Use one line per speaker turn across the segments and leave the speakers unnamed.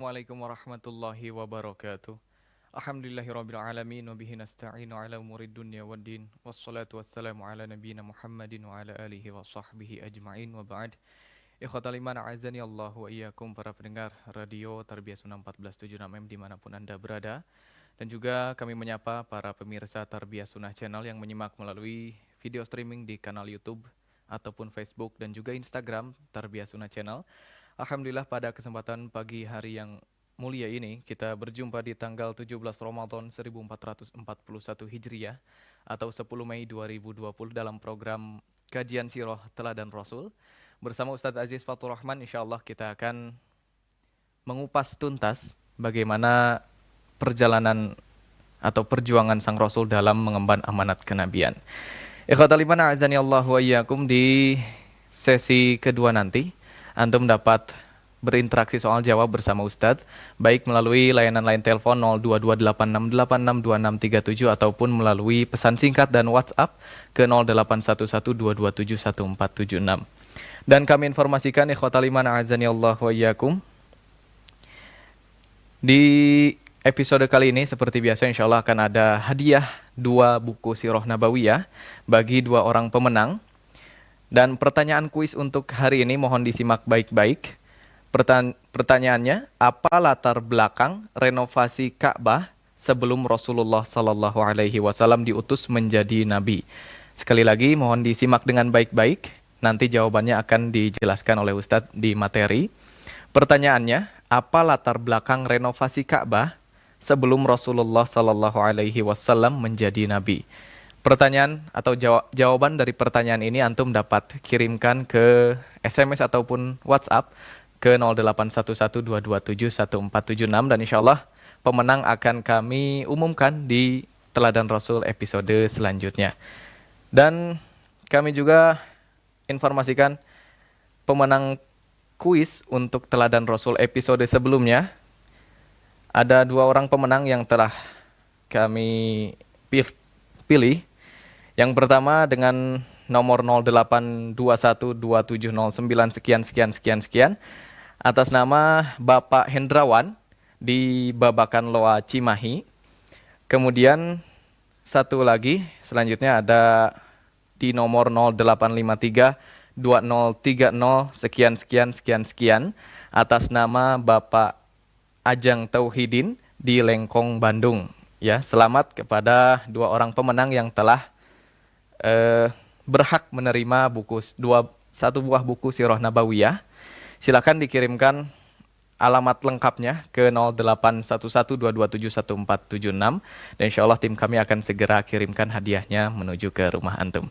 Assalamualaikum warahmatullahi wabarakatuh. Alhamdulillahirabbil alamin wa bihi nasta'inu ala umurid dunya waddin. Wassalatu wassalamu ala nabiyyina Muhammadin wa ala alihi wa sahbihi ajma'in wa ba'd. Ikhwatal iman a'azani Allah wa iyyakum, para pendengar radio Tarbiyah Sunnah 1476 dimanapun Anda berada. Dan juga kami menyapa para pemirsa Tarbiyah Sunnah Channel yang menyimak melalui video streaming di kanal YouTube ataupun Facebook dan juga Instagram Tarbiyah Sunnah Channel. Alhamdulillah, pada kesempatan pagi hari yang mulia ini kita berjumpa di tanggal 17 Ramadan 1441 Hijriah atau 10 Mei 2020 dalam program Kajian Sirah Teladan Rasul. Bersama Ustadz Aziz Fathur Rahman, insyaallah kita akan mengupas tuntas bagaimana perjalanan atau perjuangan sang Rasul dalam mengemban amanat kenabian. Ikhwatal iman a'azani Allah wa iyyakum, di sesi kedua nanti Antum dapat berinteraksi soal jawab bersama Ustadz, baik melalui layanan line telepon 0228686267 ataupun melalui pesan singkat dan WhatsApp ke 081122711476. Dan kami informasikan ikhwatal iman a'azani Allah wa iyyakum, di episode kali ini seperti biasa insyaallah akan ada hadiah 2 buku Sirah Nabawiyah bagi 2 orang pemenang. Dan pertanyaan kuis untuk hari ini mohon disimak baik-baik. Pertanyaannya, apa latar belakang renovasi Ka'bah sebelum Rasulullah Sallallahu Alaihi Wasallam diutus menjadi nabi? Sekali lagi mohon disimak dengan baik-baik. Nanti jawabannya akan dijelaskan oleh Ustadz di materi. Pertanyaannya, apa latar belakang renovasi Ka'bah sebelum Rasulullah Sallallahu Alaihi Wasallam menjadi nabi? Pertanyaan atau jawaban dari pertanyaan ini antum dapat kirimkan ke SMS ataupun WhatsApp ke 081122711476 dan insyaallah pemenang akan kami umumkan di Teladan Rasul episode selanjutnya. Dan kami juga informasikan pemenang kuis untuk Teladan Rasul episode sebelumnya. Ada 2 orang pemenang yang telah kami pilih. Yang pertama dengan nomor 08212709 sekian atas nama Bapak Hendrawan di Babakan Loa Cimahi. Kemudian satu lagi selanjutnya ada di nomor 08532030 sekian atas nama Bapak Ajeng Tauhidin di Lengkong, Bandung. Ya, selamat kepada 2 orang pemenang yang telah berhak menerima satu buah buku Sirah Nabawiyah. Silakan dikirimkan alamat lengkapnya ke 081122711476 dan insyaallah tim kami akan segera kirimkan hadiahnya menuju ke rumah antum.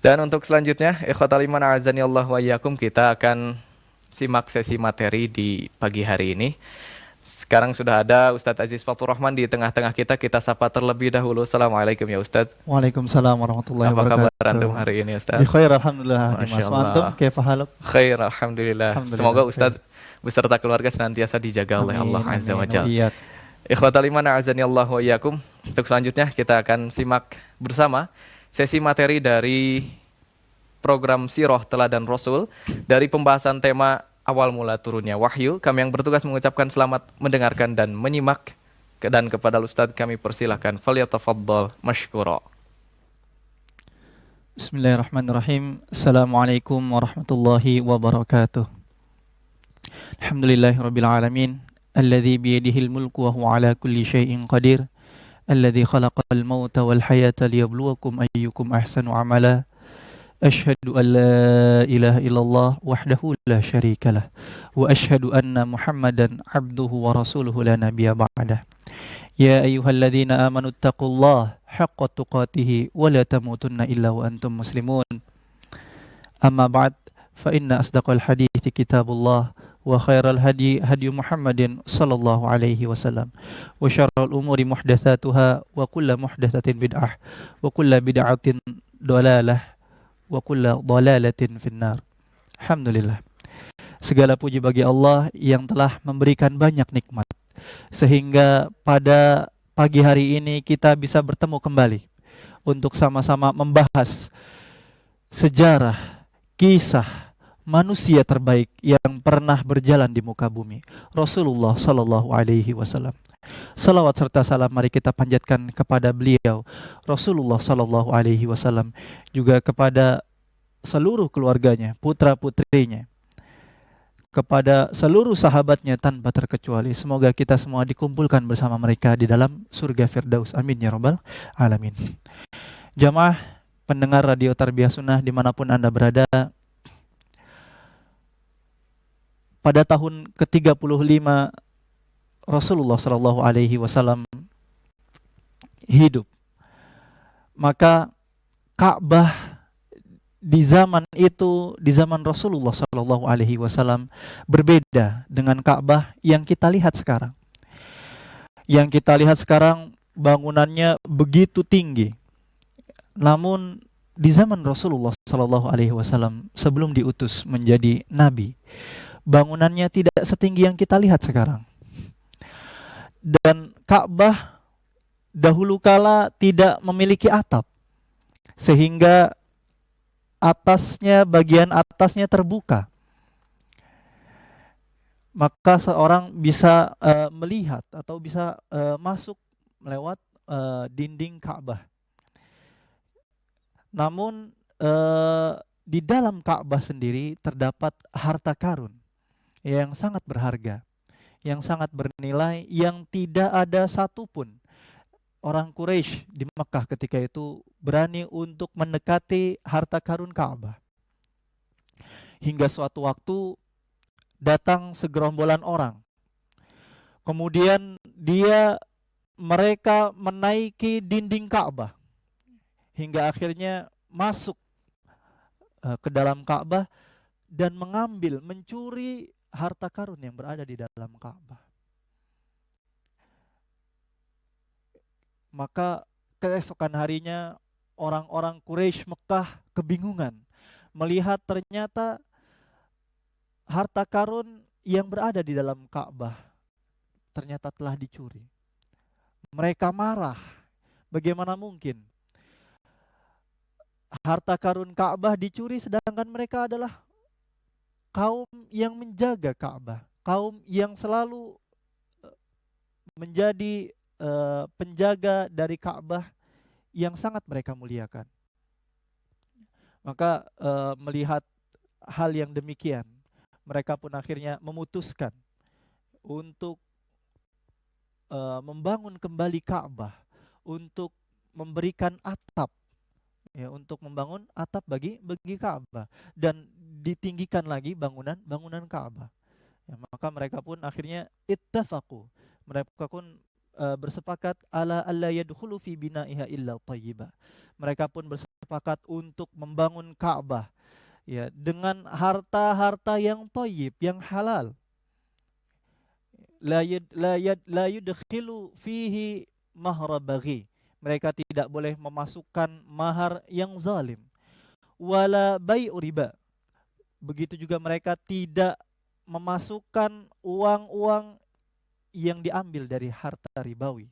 Dan untuk selanjutnya, ikhwatal iman a'azani Allah wa iyyakum, kita akan simak sesi materi di pagi hari ini. Sekarang sudah ada Ustadz Aziz Fathur Rahman di tengah-tengah kita. Kita sapa terlebih dahulu. Assalamualaikum ya Ustadz.
Waalaikumsalam warahmatullahi wabarakatuh.
Apa kabar antum hari ini Ustadz?
Khair alhamdulillah.
Masya
Mas antum kaifa haluk?
Khair alhamdulillah. Semoga Ustadz beserta keluarga senantiasa dijaga oleh Allah Azza wa Jalla. Ikhwatal iman a'azani Allah wa iyyakum. Untuk selanjutnya kita akan simak bersama sesi materi dari program Sirah Teladan Rasul dari pembahasan tema awal mula turunnya wahyu. Kami yang bertugas mengucapkan selamat mendengarkan dan menyimak, dan kepada Ustadz kami persilahkan falyatafaddal mashkura.
Bismillahirrahmanirrahim. Assalamualaikum warahmatullahi wabarakatuh. Alhamdulillahirabbil alamin, alladzi biyadihil mulku wa huwa ala kulli syai'in qadir, alladzi khalaqal mauta wal hayata liyabluwakum ayyukum ahsanu amala. أشهد أن لا إله إلا الله وحده لا شريك له وأشهد أن محمدا عبده ورسوله لا نبي بعده يا أيها الذين آمنوا اتقوا الله حق تقاته ولا تموتن إلا وأنتم مسلمون أما بعد فإن أصدق الحديث كتاب الله وخير الهدي هدي محمد صلى الله عليه وسلم وشر الأمور محدثاتها وكل محدثة بدعة وكل بدعة ضلالة wa kulla dhalalatin finnar. Alhamdulillah. Segala puji bagi Allah yang telah memberikan banyak nikmat sehingga pada pagi hari ini kita bisa bertemu kembali untuk sama-sama membahas sejarah, kisah manusia terbaik yang pernah berjalan di muka bumi, Rasulullah Sallallahu Alaihi Wasallam. Salawat serta salam mari kita panjatkan kepada beliau, Rasulullah Sallallahu Alaihi Wasallam, juga kepada seluruh keluarganya, putra-putrinya, kepada seluruh sahabatnya tanpa terkecuali. Semoga kita semua dikumpulkan bersama mereka di dalam surga Firdaus. Amin ya rabbal alamin. Jamaah pendengar Radio Tarbiyah Sunnah dimanapun Anda berada, pada tahun ke-35 Rasulullah Shallallahu Alaihi Wasallam hidup, maka Ka'bah di zaman itu, di zaman Rasulullah Shallallahu Alaihi Wasallam, berbeda dengan Ka'bah yang kita lihat sekarang. Yang kita lihat sekarang bangunannya begitu tinggi, namun di zaman Rasulullah Shallallahu Alaihi Wasallam sebelum diutus menjadi nabi, bangunannya tidak setinggi yang kita lihat sekarang. Dan Ka'bah dahulu kala tidak memiliki atap, sehingga bagian atasnya terbuka. Maka seorang bisa melihat atau bisa masuk lewat dinding Ka'bah. Namun di dalam Ka'bah sendiri terdapat harta karun yang sangat berharga, yang sangat bernilai, yang tidak ada satupun orang Quraisy di Mekah ketika itu berani untuk mendekati harta karun Ka'bah. Hingga suatu waktu datang segerombolan orang. Kemudian mereka menaiki dinding Ka'bah hingga akhirnya masuk ke dalam Ka'bah dan mencuri harta karun yang berada di dalam Ka'bah. Maka keesokan harinya orang-orang Quraisy Mekah kebingungan melihat ternyata harta karun yang berada di dalam Ka'bah ternyata telah dicuri. Mereka marah. Bagaimana mungkin harta karun Ka'bah dicuri sedangkan mereka adalah kaum yang menjaga Ka'bah, kaum yang selalu menjadi penjaga dari Ka'bah yang sangat mereka muliakan. Maka melihat hal yang demikian, mereka pun akhirnya memutuskan untuk membangun kembali Ka'bah, untuk memberikan atap, ya, untuk membangun atap bagi Ka'bah dan ditinggikan lagi bangunan Ka'bah. Ya, maka mereka pun akhirnya ittafaqu, mereka pun bersepakat ala alla yadkhulu fi bina'iha illa thayyibah. Mereka pun bersepakat untuk membangun Ka'bah, ya, dengan harta-harta yang thayyib, yang halal. La yudkhilu fihi mahra baghi. Mereka tidak boleh memasukkan mahar yang zalim. Wala bai'u riba. Begitu juga mereka tidak memasukkan uang-uang yang diambil dari harta ribawi.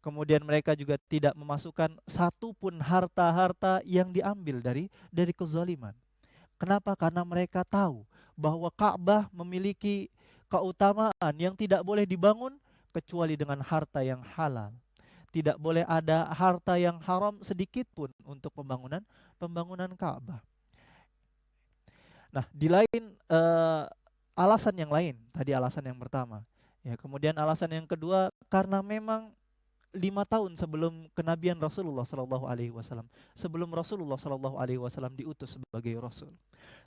Kemudian mereka juga tidak memasukkan satu pun harta-harta yang diambil dari kezaliman. Kenapa? Karena mereka tahu bahwa Ka'bah memiliki keutamaan yang tidak boleh dibangun kecuali dengan harta yang halal. Tidak boleh ada harta yang haram sedikit pun untuk pembangunan Ka'bah. Nah, di lain alasan yang lain, tadi alasan yang pertama. Ya, kemudian alasan yang kedua, karena memang 5 tahun sebelum kenabian Rasulullah Sallallahu Alaihi Wasallam, sebelum Rasulullah Sallallahu Alaihi Wasallam diutus sebagai Rasul,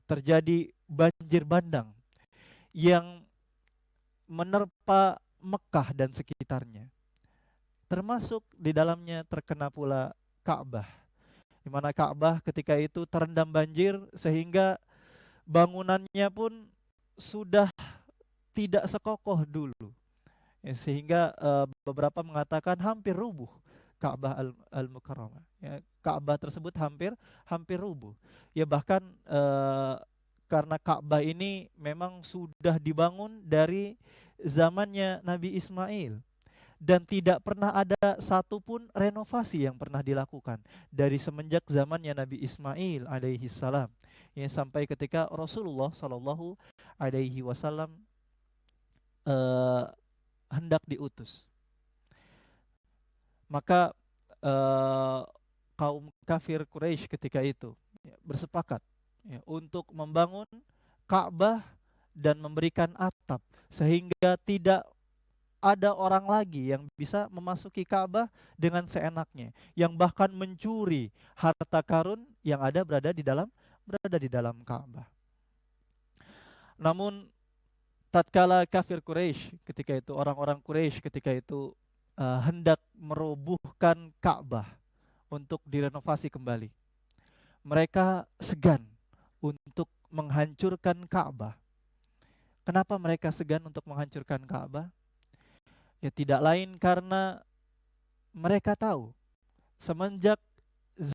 terjadi banjir bandang yang menerpa Mekah dan sekitarnya. Termasuk di dalamnya terkena pula Ka'bah, di mana Ka'bah ketika itu terendam banjir sehingga bangunannya pun sudah tidak sekokoh dulu, ya, sehingga beberapa mengatakan hampir rubuh Ka'bah al-Mukarramah. Ya, Ka'bah tersebut hampir rubuh. Ya, bahkan karena Ka'bah ini memang sudah dibangun dari zamannya Nabi Ismail dan tidak pernah ada satupun renovasi yang pernah dilakukan dari semenjak zamannya Nabi Ismail alaihi salam. Ya, sampai ketika Rasulullah Shallallahu Alaihi Wasallam hendak diutus, maka eh, kaum kafir Quraisy ketika itu ya, bersepakat ya, untuk membangun Ka'bah dan memberikan atap sehingga tidak ada orang lagi yang bisa memasuki Ka'bah dengan seenaknya, yang bahkan mencuri harta karun yang ada berada di dalam Ka'bah. Namun tatkala kafir Quraisy ketika itu, orang-orang Quraisy ketika itu hendak merobohkan Ka'bah untuk direnovasi kembali, mereka segan untuk menghancurkan Ka'bah. Kenapa mereka segan untuk menghancurkan Ka'bah? Ya tidak lain karena mereka tahu semenjak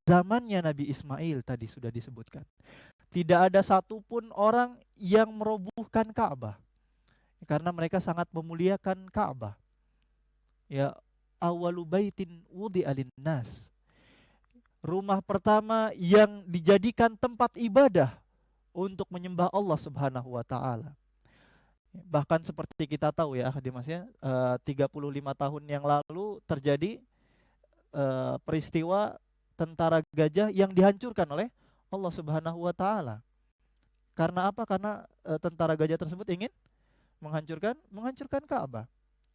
zamannya Nabi Ismail tadi sudah disebutkan, tidak ada satupun orang yang merobohkan Ka'bah karena mereka sangat memuliakan Ka'bah. Ya, awalu baitin wudi'a linnas, rumah pertama yang dijadikan tempat ibadah untuk menyembah Allah Subhanahu wa taala. Bahkan seperti kita tahu ya, Dimas ya, 35 tahun yang lalu terjadi peristiwa tentara gajah yang dihancurkan oleh Allah Subhanahu wa taala. Karena apa? Karena tentara gajah tersebut ingin menghancurkan Ka'bah.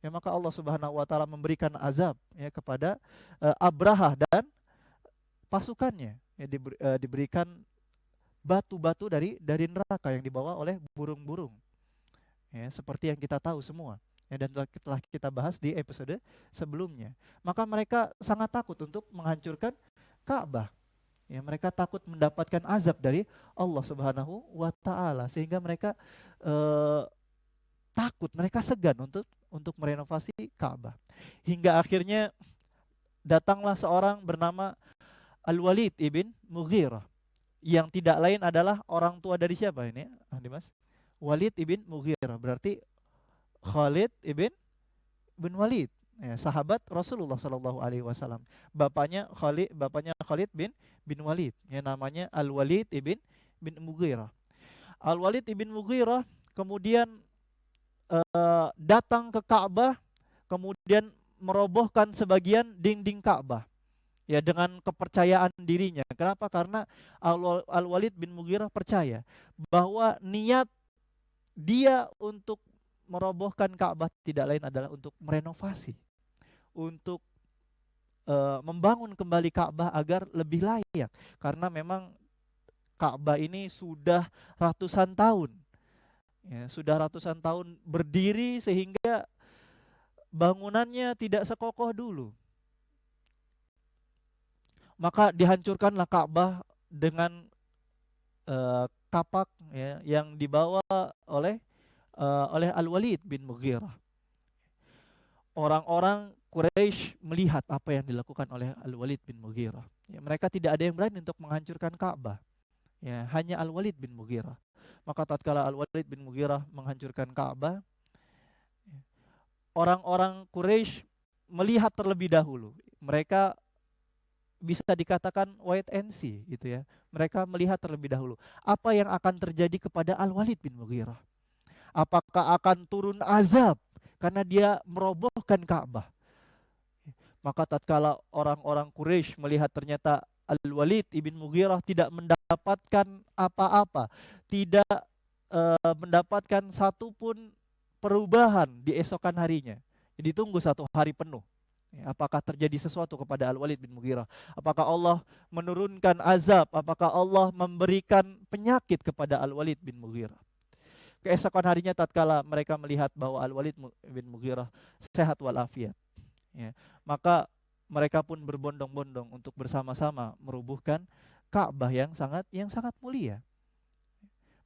Ya, maka Allah Subhanahu wa taala memberikan azab ya kepada Abrahah dan pasukannya. Ya, diberikan batu-batu dari neraka yang dibawa oleh burung-burung. Ya, seperti yang kita tahu semua. Ya, dan telah kita bahas di episode sebelumnya. Maka mereka sangat takut untuk menghancurkan Ka'bah. Ya, mereka takut mendapatkan azab dari Allah Subhanahu wa taala sehingga mereka takut, mereka segan untuk merenovasi Ka'bah. Hingga akhirnya datanglah seorang bernama Al-Walid ibn Mughirah, yang tidak lain adalah orang tua dari siapa ini, Dimas? Walid ibn Mughirah, berarti Khalid ibn Walid, ya, sahabat Rasulullah Shallallahu Alaihi Wasallam. Bapaknya Khalid bin Walid, ya, namanya Al-Walid ibn Mughirah. Al-Walid ibn Mughirah kemudian datang ke Ka'bah, kemudian merobohkan sebagian dinding Ka'bah. Ya, dengan kepercayaan dirinya. Kenapa? Karena Al-Walid bin Mughirah percaya bahwa niat dia untuk merobohkan Ka'bah tidak lain adalah untuk merenovasi, untuk membangun kembali Ka'bah agar lebih layak. Karena memang Ka'bah ini sudah ratusan tahun, ya, sudah ratusan tahun berdiri sehingga bangunannya tidak sekokoh dulu. Maka dihancurkanlah Ka'bah dengan kapak ya, yang dibawa oleh Al-Walid bin Mughirah. Orang-orang Quraisy melihat apa yang dilakukan oleh Al-Walid bin Mughirah. Ya, mereka tidak ada yang berani untuk menghancurkan Ka'bah. Ya, hanya Al-Walid bin Mughirah. Maka tatkala Al-Walid bin Mughirah menghancurkan Ka'bah, orang-orang Quraisy melihat terlebih dahulu. Mereka bisa dikatakan wait and see gitu ya. Mereka melihat terlebih dahulu apa yang akan terjadi kepada Al-Walid bin Mughirah. Apakah akan turun azab karena dia merobohkan Ka'bah? Maka tatkala orang-orang Quraisy melihat ternyata Al-Walid ibn Mughirah tidak mendapatkan apa-apa, tidak mendapatkan satupun perubahan di esokan harinya. Jadi tunggu 1 hari penuh. Apakah terjadi sesuatu kepada Al-Walid bin Mughirah? Apakah Allah menurunkan azab? Apakah Allah memberikan penyakit kepada Al-Walid bin Mughirah? Keesokan harinya tatkala mereka melihat bahwa Al-Walid bin Mughirah sehat walafiat, ya, maka mereka pun berbondong-bondong untuk bersama-sama merubuhkan Ka'bah yang sangat mulia.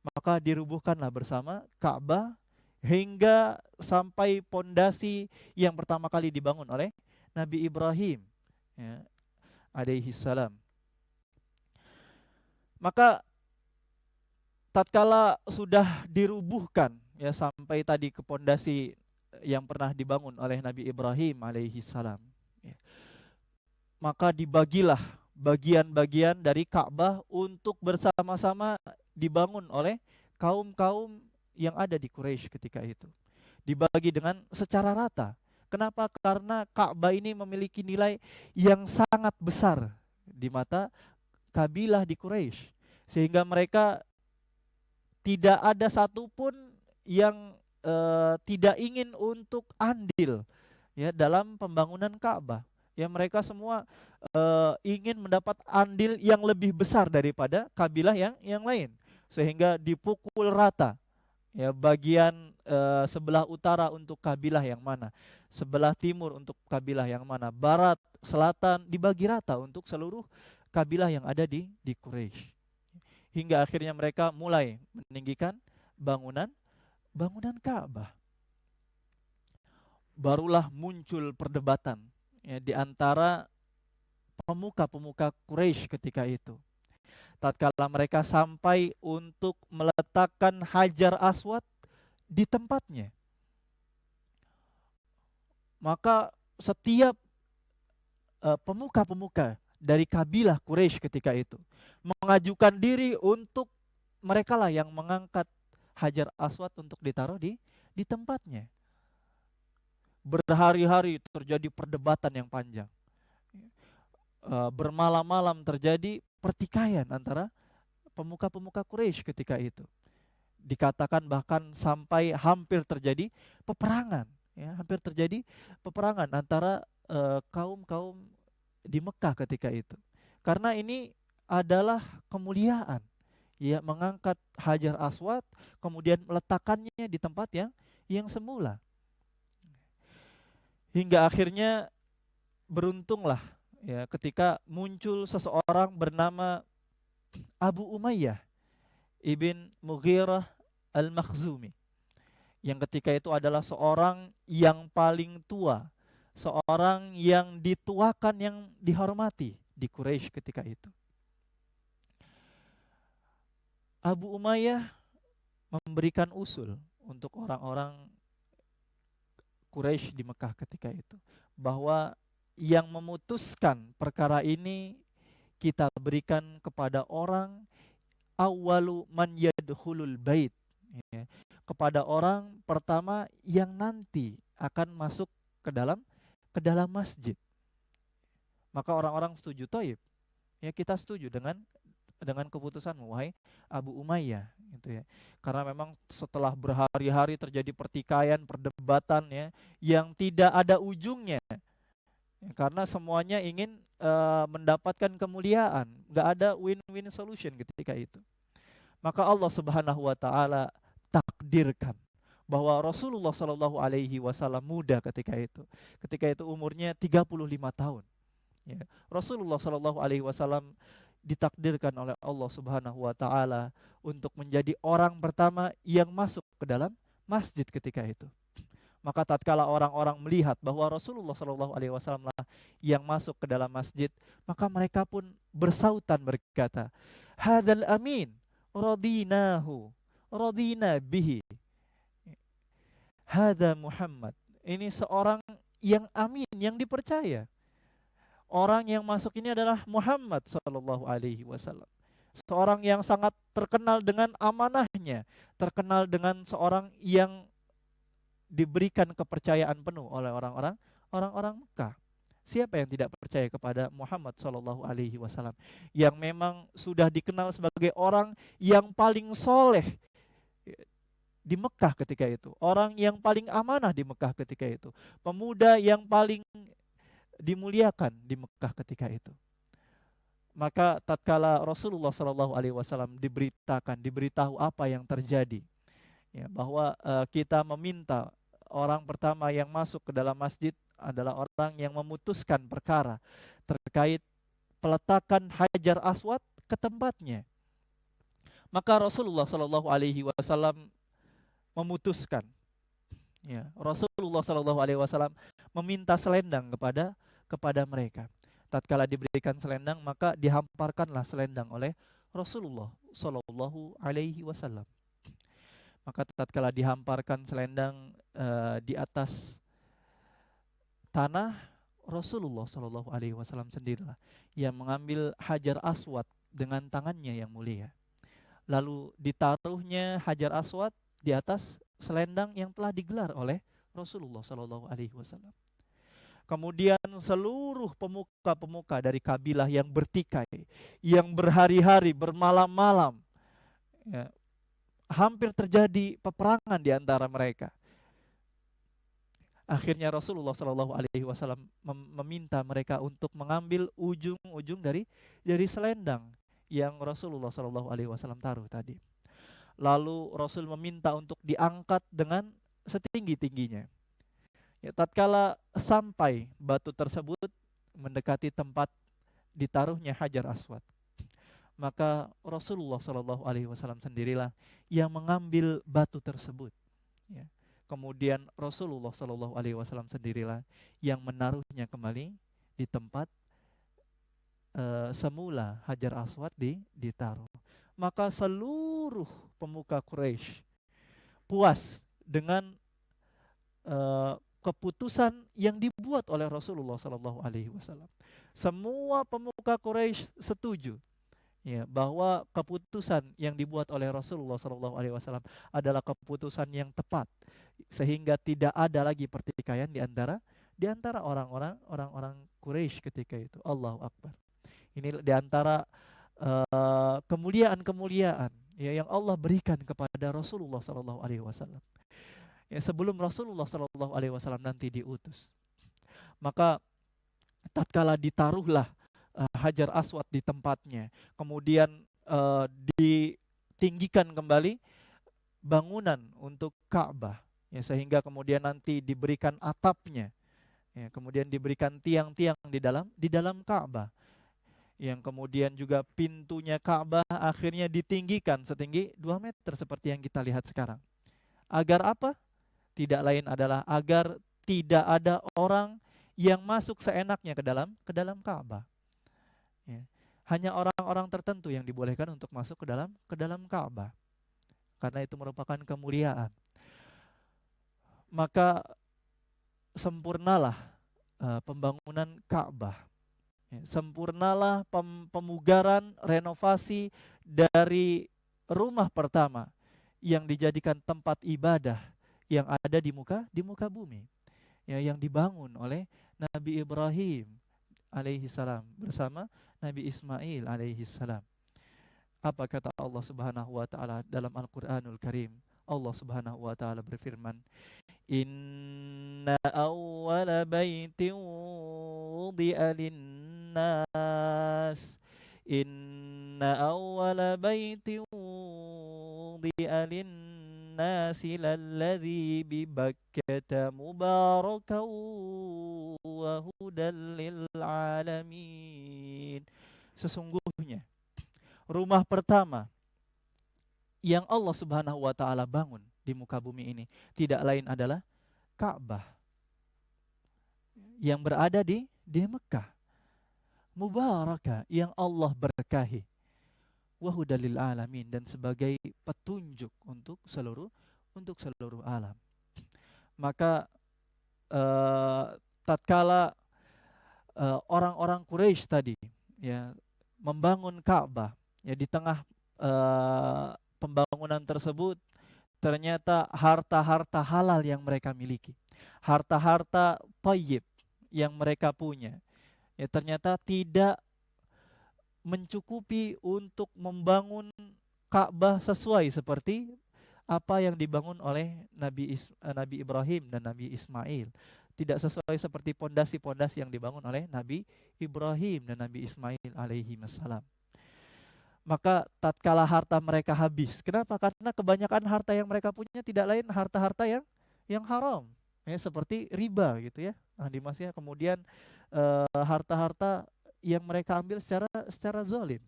Maka dirubuhkanlah bersama Ka'bah hingga sampai pondasi yang pertama kali dibangun oleh Nabi Ibrahim, ya, alaihi salam. Maka tatkala sudah dirubuhkan ya sampai tadi ke pondasi yang pernah dibangun oleh Nabi Ibrahim alaihi salam, ya, maka dibagilah bagian-bagian dari Ka'bah untuk bersama-sama dibangun oleh kaum-kaum yang ada di Quraisy ketika itu. Dibagi dengan secara rata. Kenapa? Karena Ka'bah ini memiliki nilai yang sangat besar di mata kabilah di Quraisy. Sehingga mereka tidak ada satupun yang tidak ingin untuk andil ya dalam pembangunan Ka'bah. Ya mereka semua ingin mendapat andil yang lebih besar daripada kabilah yang lain, sehingga dipukul rata. Ya bagian sebelah utara untuk kabilah yang mana, sebelah timur untuk kabilah yang mana, barat, selatan dibagi rata untuk seluruh kabilah yang ada di Quraisy. Hingga akhirnya mereka mulai meninggikan bangunan bangunan Ka'bah. Barulah muncul perdebatan ya di antara pemuka-pemuka Quraisy ketika itu. Tatkala mereka sampai untuk meletakkan Hajar Aswad di tempatnya, maka setiap pemuka-pemuka dari kabilah Quraisy ketika itu mengajukan diri untuk mereka lah yang mengangkat Hajar Aswad untuk ditaruh di tempatnya. Berhari-hari terjadi perdebatan yang panjang. Bermalam-malam terjadi pertikaian antara pemuka-pemuka Quraisy ketika itu. Dikatakan bahkan sampai hampir terjadi peperangan, ya, hampir terjadi peperangan antara kaum-kaum di Mekah ketika itu. Karena ini adalah kemuliaan, ya, mengangkat Hajar Aswad kemudian meletakkannya di tempat yang semula. Hingga akhirnya beruntunglah ya ketika muncul seseorang bernama Abu Umayyah ibn Mughirah al-Makhzumi, yang ketika itu adalah seorang yang paling tua, seorang yang dituakan, yang dihormati di Quraisy ketika itu. Abu Umayyah memberikan usul untuk orang-orang Quraisy di Mekah ketika itu, bahwa yang memutuskan perkara ini kita berikan kepada orang awwalu man yadkhulul bait, ya, kepada orang pertama yang nanti akan masuk ke dalam masjid. Maka orang-orang setuju, toib. Ya, kita setuju dengan keputusanmu, wahai Abu Umayyah, gitu ya. Karena memang setelah berhari-hari terjadi pertikaian, perdebatan ya, yang tidak ada ujungnya. Ya, karena semuanya ingin mendapatkan kemuliaan, nggak ada win-win solution ketika itu. Maka Allah Subhanahu wa taala takdirkan bahwa Rasulullah Shallallahu alaihi wasallam muda ketika itu. Ketika itu umurnya 35 tahun. Ya. Rasulullah Shallallahu alaihi wasallam ditakdirkan oleh Allah Subhanahu wa taala untuk menjadi orang pertama yang masuk ke dalam masjid ketika itu. Maka tatkala orang-orang melihat bahwa Rasulullah Shallallahu alaihi wasallam lah yang masuk ke dalam masjid, maka mereka pun bersautan berkata, "Hadzal amin, radinahu, radina bihi. Hadza Muhammad." Ini seorang yang amin, yang dipercaya. Orang yang masuk ini adalah Muhammad sallallahu alaihi wasallam. Seorang yang sangat terkenal dengan amanahnya, terkenal dengan seorang yang diberikan kepercayaan penuh oleh orang-orang Mekah. Siapa yang tidak percaya kepada Muhammad sallallahu alaihi wasallam, yang memang sudah dikenal sebagai orang yang paling soleh di Mekah ketika itu, orang yang paling amanah di Mekah ketika itu, pemuda yang paling dimuliakan di Mekah ketika itu. Maka tatkala Rasulullah Shallallahu alaihi wasallam diberitahu apa yang terjadi, ya, bahwa kita meminta orang pertama yang masuk ke dalam masjid adalah orang yang memutuskan perkara terkait peletakan Hajar Aswad ke tempatnya. Maka Rasulullah Shallallahu alaihi wasallam memutuskan, ya, Rasulullah Shallallahu alaihi wasallam meminta selendang kepada mereka. Tatkala diberikan selendang, maka dihamparkanlah selendang oleh Rasulullah Shallallahu alaihi wasallam. Maka tatkala dihamparkan selendang di atas tanah, Rasulullah Shallallahu alaihi wasallam sendirilah yang mengambil Hajar Aswad dengan tangannya yang mulia. Lalu ditaruhnya Hajar Aswad di atas selendang yang telah digelar oleh Rasulullah Shallallahu Alaihi Wasallam. Kemudian seluruh pemuka-pemuka dari kabilah yang bertikai, yang berhari-hari, bermalam-malam, ya, hampir terjadi peperangan di antara mereka. Akhirnya Rasulullah Shallallahu Alaihi Wasallam meminta mereka untuk mengambil ujung-ujung dari selendang yang Rasulullah Shallallahu Alaihi Wasallam taruh tadi. Lalu Rasul meminta untuk diangkat dengan setinggi-tingginya. Ya, tatkala sampai batu tersebut mendekati tempat ditaruhnya Hajar Aswad, maka Rasulullah Shallallahu Alaihi Wasallam sendirilah yang mengambil batu tersebut. Ya. Kemudian Rasulullah Shallallahu Alaihi Wasallam sendirilah yang menaruhnya kembali di tempat semula Hajar Aswad ditaruh. Maka seluruh pemuka Quraisy puas dengan keputusan yang dibuat oleh Rasulullah Shallallahu Alaihi Wasallam. Semua pemuka Quraisy setuju, ya, bahwa keputusan yang dibuat oleh Rasulullah Shallallahu Alaihi Wasallam adalah keputusan yang tepat, sehingga tidak ada lagi pertikaian di antara orang-orang Quraisy ketika itu. Allahu Akbar. Ini di antara kemuliaan-kemuliaan, ya, yang Allah berikan kepada Rasulullah Shallallahu Alaihi Wasallam. Ya, sebelum Rasulullah Shallallahu Alaihi Wasallam nanti diutus, maka tatkala ditaruhlah Hajar Aswad di tempatnya, kemudian ditinggikan kembali bangunan untuk Ka'bah, ya, sehingga kemudian nanti diberikan atapnya, ya, kemudian diberikan tiang-tiang di dalam Ka'bah, yang kemudian juga pintunya Ka'bah akhirnya ditinggikan setinggi 2 meter seperti yang kita lihat sekarang. Agar apa? Tidak lain adalah agar tidak ada orang yang masuk seenaknya ke dalam Ka'bah. Ya. Hanya orang-orang tertentu yang dibolehkan untuk masuk ke dalam Ka'bah, karena itu merupakan kemuliaan. Maka sempurnalah pembangunan Ka'bah. Ya, sempurnalah pemugaran renovasi dari rumah pertama yang dijadikan tempat ibadah yang ada di muka bumi, ya, yang dibangun oleh Nabi Ibrahim alaihi salam bersama Nabi Ismail alaihi salam. Apa kata Allah Subhanahu wa taala dalam Al-Qur'anul Karim? Allah Subhanahu wa taala berfirman, "Inna awwala baitin wudi'a lin-nas Inna awwala baitin wudi'a lin-nasi lalladzi bi Bakkata mubarakan wa hudan lil alamin." Sesungguhnya rumah pertama yang Allah Subhanahu wa taala bangun di muka bumi ini tidak lain adalah Ka'bah yang berada di Mekah. Mubarakah, yang Allah berkahi. Wa hudal lil alamin, dan sebagai petunjuk untuk seluruh alam. Maka tatkala orang-orang Quraisy tadi, ya, membangun Ka'bah, ya, di tengah pembangunan tersebut ternyata harta-harta halal yang mereka miliki, harta-harta thayyib yang mereka punya, ya, ternyata tidak mencukupi untuk membangun Ka'bah sesuai seperti apa yang dibangun oleh Nabi Ibrahim dan Nabi Ismail. Tidak sesuai seperti pondasi-pondasi yang dibangun oleh Nabi Ibrahim dan Nabi Ismail alaihi wassalam. Maka tatkala harta mereka habis. Kenapa? Karena kebanyakan harta yang mereka punya tidak lain harta-harta yang haram, ya, seperti riba gitu ya. Nah, Dimas, ya, kemudian harta-harta yang mereka ambil secara zalim.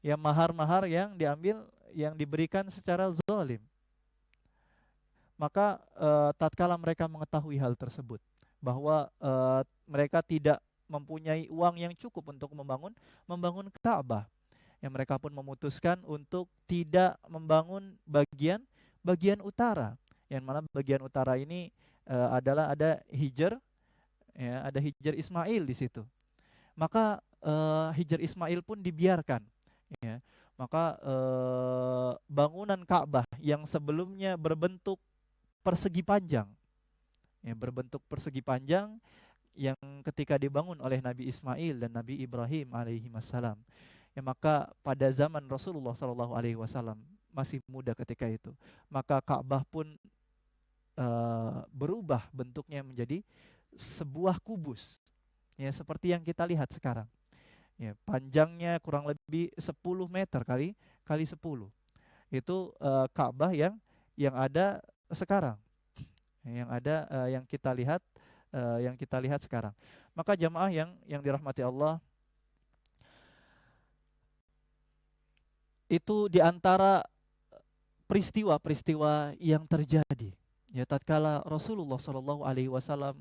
Ya, mahar-mahar yang diambil, yang diberikan secara zalim. Maka tatkala mereka mengetahui hal tersebut, bahwa mereka tidak mempunyai uang yang cukup untuk membangun Ka'bah, yang mereka pun memutuskan untuk tidak membangun bagian utara, yang mana bagian utara ini adalah ada Hijr, ya, ada Hijr Ismail di situ. Maka Hijr Ismail pun dibiarkan, ya. Maka bangunan Ka'bah yang sebelumnya berbentuk persegi panjang, ya, berbentuk persegi panjang yang ketika dibangun oleh Nabi Ismail dan Nabi Ibrahim alaihi wassalam, ya, maka pada zaman Rasulullah Shallallahu alaihi wasallam masih muda ketika itu, maka Ka'bah pun berubah bentuknya menjadi sebuah kubus, ya, seperti yang kita lihat sekarang. Ya, panjangnya kurang lebih 10 meter kali 10. Itu Ka'bah yang ada sekarang, yang ada yang kita lihat sekarang. Maka jamaah yang dirahmati Allah, itu di antara peristiwa-peristiwa yang terjadi, ya, tatkala Rasulullah Shallallahu alaihi wasallam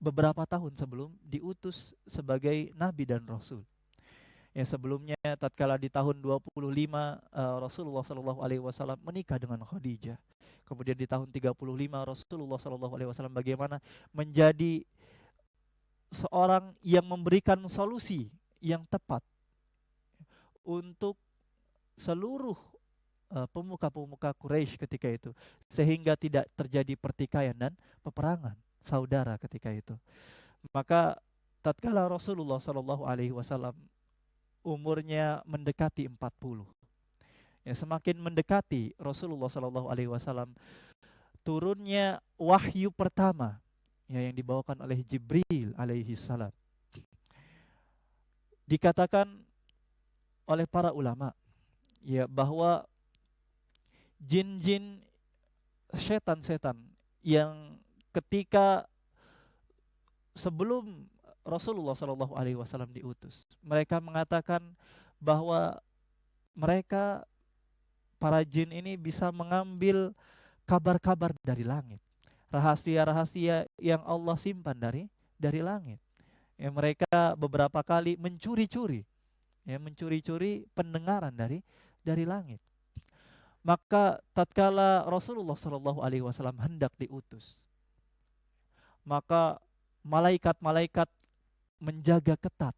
beberapa tahun sebelum diutus sebagai nabi dan rasul. Ya, sebelumnya tatkala di tahun 25 Rasulullah Shallallahu alaihi wasallam menikah dengan Khadijah. Kemudian di tahun 35 Rasulullah Shallallahu alaihi wasallam bagaimana menjadi seorang yang memberikan solusi yang tepat untuk seluruh pemuka-pemuka Quraisy ketika itu, sehingga tidak terjadi pertikaian dan peperangan saudara ketika itu. Maka tatkala Rasulullah Shallallahu alaihi wasallam umurnya mendekati 40, ya, semakin mendekati Rasulullah Shallallahu alaihi wasallam turunnya wahyu pertama, ya, yang dibawakan oleh Jibril alaihi salam. Dikatakan oleh para ulama, ya, bahwa jin-jin, setan-setan yang ketika sebelum Rasulullah Shallallahu alaihi wasallam diutus, mereka mengatakan bahwa mereka, para jin ini, bisa mengambil kabar-kabar dari langit, rahasia-rahasia yang Allah simpan dari langit. Ya, mereka beberapa kali mencuri-curi, ya, mencuri-curi pendengaran dari langit. Maka tatkala Rasulullah Shallallahu alaihi wasallam hendak diutus, maka malaikat-malaikat menjaga ketat.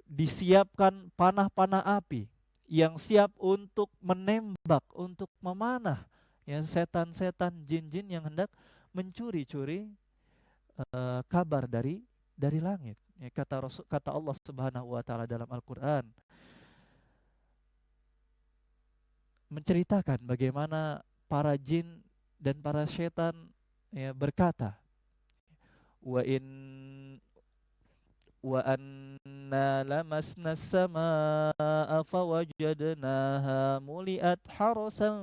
Disiapkan panah-panah api yang siap untuk menembak, untuk memanah, ya, setan-setan, jin-jin yang hendak mencuri-curi kabar dari langit. Ya, kata Allah Subhanahu wa taala dalam Al-Qur'an menceritakan bagaimana para jin dan para setan, ya, berkata, wa anna lamasna as-samaa'a fawajadnaha muli'at harasan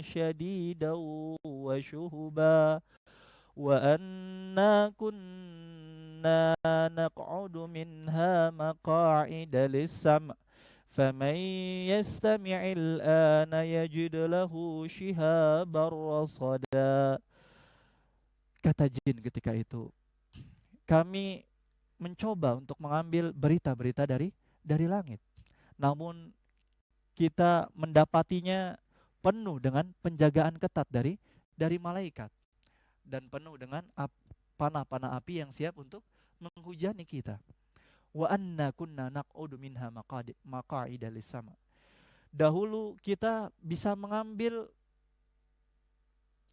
syadidan wa syuhuba wa anna kunna naq'udu minha maqa'ida lis-sam' faman yastami'il ana yajid lahu shihaban rasada. Kata jin ketika itu, kami mencoba untuk mengambil berita-berita dari langit, namun kita mendapatinya penuh dengan penjagaan ketat dari malaikat dan penuh dengan panah-panah api yang siap untuk menghujani kita. Wa anna kunna naq'udu minha maqa'ida lis-sama'. Dahulu kita bisa mengambil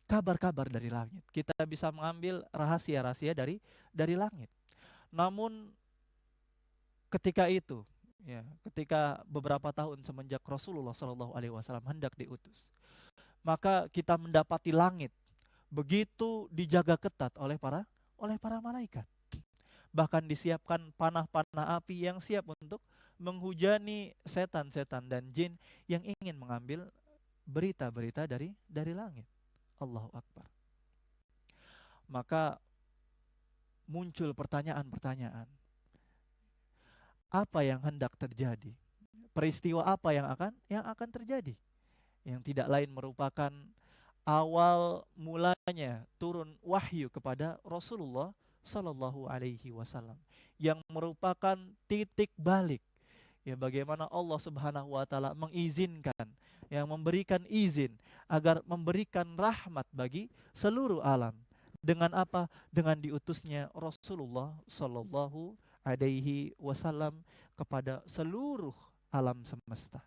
kabar-kabar dari langit, kita bisa mengambil rahasia-rahasia dari langit. Namun ketika itu, ya, ketika beberapa tahun semenjak Rasulullah Shallallahu alaihi wasallam hendak diutus, maka kita mendapati langit begitu dijaga ketat oleh para malaikat. Bahkan disiapkan panah-panah api yang siap untuk menghujani setan-setan dan jin yang ingin mengambil berita-berita dari langit. Allahu Akbar. Maka muncul pertanyaan-pertanyaan. Apa yang hendak terjadi? Peristiwa apa yang akan terjadi? Yang tidak lain merupakan awal mulanya turun wahyu kepada Rasulullah Sallallahu alaihi wasallam, yang merupakan titik balik, ya, bagaimana Allah Subhanahu wa taala mengizinkan, yang memberikan izin agar memberikan rahmat bagi seluruh alam. Dengan apa? Dengan diutusnya Rasulullah Sallallahu alaihi wasallam kepada seluruh alam semesta.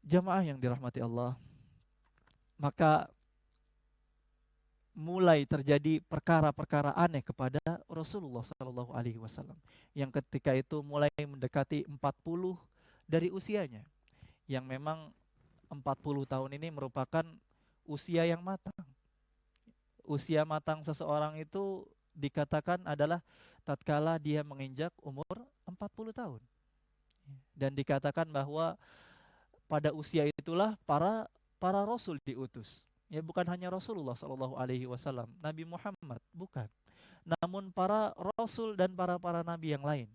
Jamaah yang dirahmati Allah, maka mulai terjadi perkara-perkara aneh kepada Rasulullah Shallallahu Alaihi Wasallam yang ketika itu mulai mendekati 40 dari usianya, yang memang 40 tahun ini merupakan usia yang matang. Usia matang seseorang itu dikatakan adalah tatkala dia menginjak umur 40 tahun. Dan dikatakan bahwa pada usia itulah para rasul diutus. Ya, bukan hanya Rasulullah Shallallahu Alaihi Wasallam, Nabi Muhammad, bukan. Namun para rasul dan para nabi yang lain,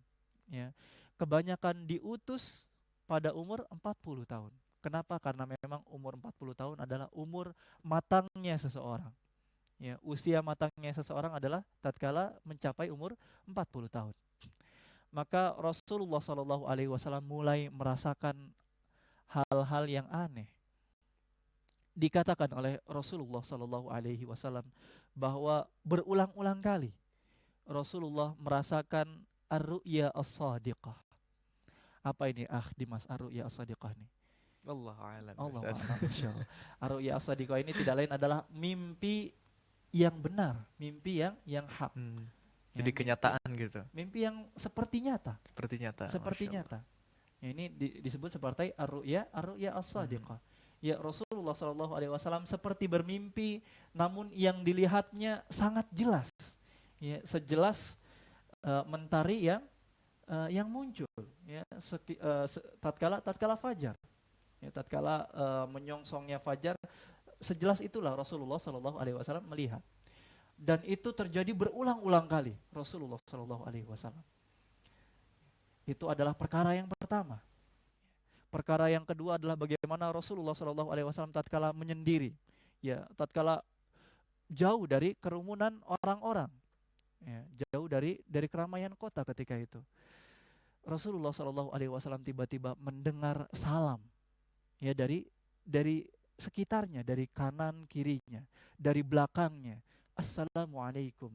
ya, kebanyakan diutus pada umur 40 tahun. Kenapa? Karena memang umur 40 tahun adalah umur matangnya seseorang. Ya, usia matangnya seseorang adalah tatkala mencapai umur 40 tahun. Maka Rasulullah Shallallahu Alaihi Wasallam mulai merasakan hal-hal yang aneh. Dikatakan oleh Rasulullah Shallallahu Alaihi Wasallam bahwa berulang-ulang kali Rasulullah merasakan ar-ru'ya as-sadiqah. Apa ini Dimas ar-ru'ya as-sadiqah ini?
Wallahu a'lam.
Allah
Ustaz.
a'lam, insyaallah. Ar-ru'ya as-sadiqah ini tidak lain adalah mimpi yang benar, mimpi yang hak. Ya,
Jadi kenyataan gitu.
Mimpi yang seperti nyata.
Seperti nyata.
Seperti
Masya Allah.
nyata. Ya, ini disebut seperti ar-ru'ya as-sadiqah. Ya, Rasulullah Shallallahu Alaihi Wasallam seperti bermimpi, namun yang dilihatnya sangat jelas. Ya, sejelas mentari yang muncul. Ya, tatkala fajar. Ya, tatkala menyongsongnya fajar, sejelas itulah Rasulullah Shallallahu Alaihi Wasallam melihat. Dan itu terjadi berulang-ulang kali Rasulullah Shallallahu Alaihi Wasallam. Itu adalah perkara yang pertama. Perkara yang kedua adalah bagaimana Rasulullah Shallallahu Alaihi Wasallam tatkala menyendiri, ya, tatkala jauh dari kerumunan orang-orang, ya, jauh dari keramaian kota ketika itu. Rasulullah Shallallahu Alaihi Wasallam tiba-tiba mendengar salam, ya, dari sekitarnya, dari kanan kirinya, dari belakangnya. Assalamualaikum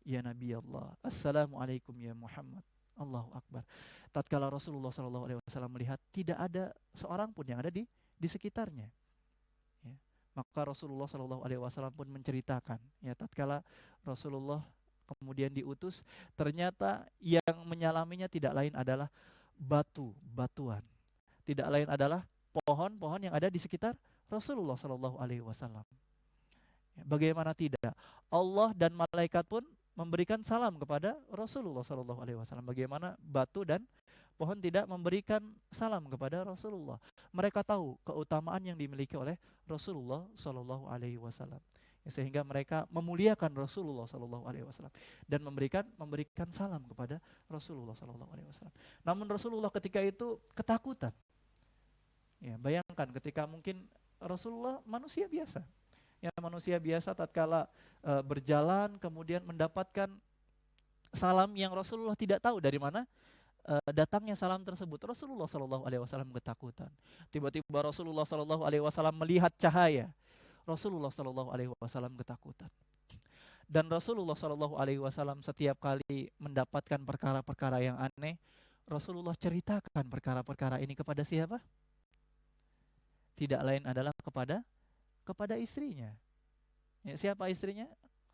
ya Nabi Allah, Assalamualaikum ya Muhammad. Allahu Akbar. Tatkala Rasulullah Shallallahu Alaihi Wasallam melihat tidak ada seorang pun yang ada di sekitarnya, ya, maka Rasulullah Shallallahu Alaihi Wasallam pun menceritakan, ya, tatkala Rasulullah kemudian diutus, ternyata yang menyalaminya tidak lain adalah batuan, tidak lain adalah pohon-pohon yang ada di sekitar Rasulullah Shallallahu Alaihi Wasallam. Bagaimana tidak? Allah dan malaikat pun memberikan salam kepada Rasulullah Shallallahu Alaihi Wasallam. Bagaimana batu dan pohon tidak memberikan salam kepada Rasulullah? Mereka tahu keutamaan yang dimiliki oleh Rasulullah Shallallahu Alaihi Wasallam, sehingga mereka memuliakan Rasulullah Shallallahu Alaihi Wasallam dan memberikan salam kepada Rasulullah Shallallahu Alaihi Wasallam. Namun Rasulullah ketika itu ketakutan. Ya, bayangkan ketika mungkin Rasulullah manusia biasa. Ya, manusia biasa tatkala berjalan kemudian mendapatkan salam yang Rasulullah tidak tahu dari mana datangnya salam tersebut. Rasulullah Shallallahu Alaihi Wasallam ketakutan. Tiba-tiba Rasulullah Shallallahu Alaihi Wasallam melihat cahaya. Rasulullah Shallallahu Alaihi Wasallam ketakutan. Dan Rasulullah Shallallahu Alaihi Wasallam setiap kali mendapatkan perkara-perkara yang aneh, Rasulullah ceritakan perkara-perkara ini kepada siapa? Tidak lain adalah kepada istrinya. Ya, siapa istrinya?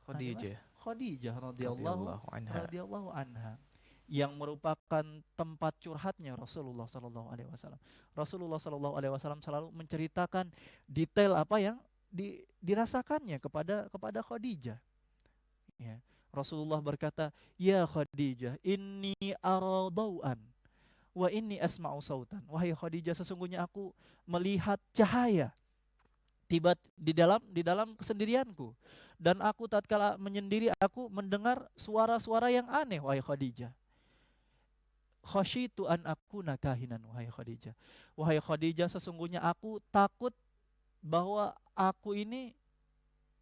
Khadijah.
Khadijah radhiyallahu anha, yang merupakan tempat curhatnya Rasulullah Shallallahu Alaihi Wasallam. Rasulullah Shallallahu Alaihi Wasallam selalu menceritakan detail apa yang dirasakannya kepada Khadijah. Ya. Rasulullah berkata, "Ya Khadijah, inni ara dau'an wa inni asma'u sautan." Wahai Khadijah, sesungguhnya aku melihat cahaya tiba di dalam kesendirianku, dan aku tatkala menyendiri aku mendengar suara-suara yang aneh. Wahai Khadijah, khasyitu an akuna kahinan. Wahai Khadijah, sesungguhnya aku takut bahwa aku ini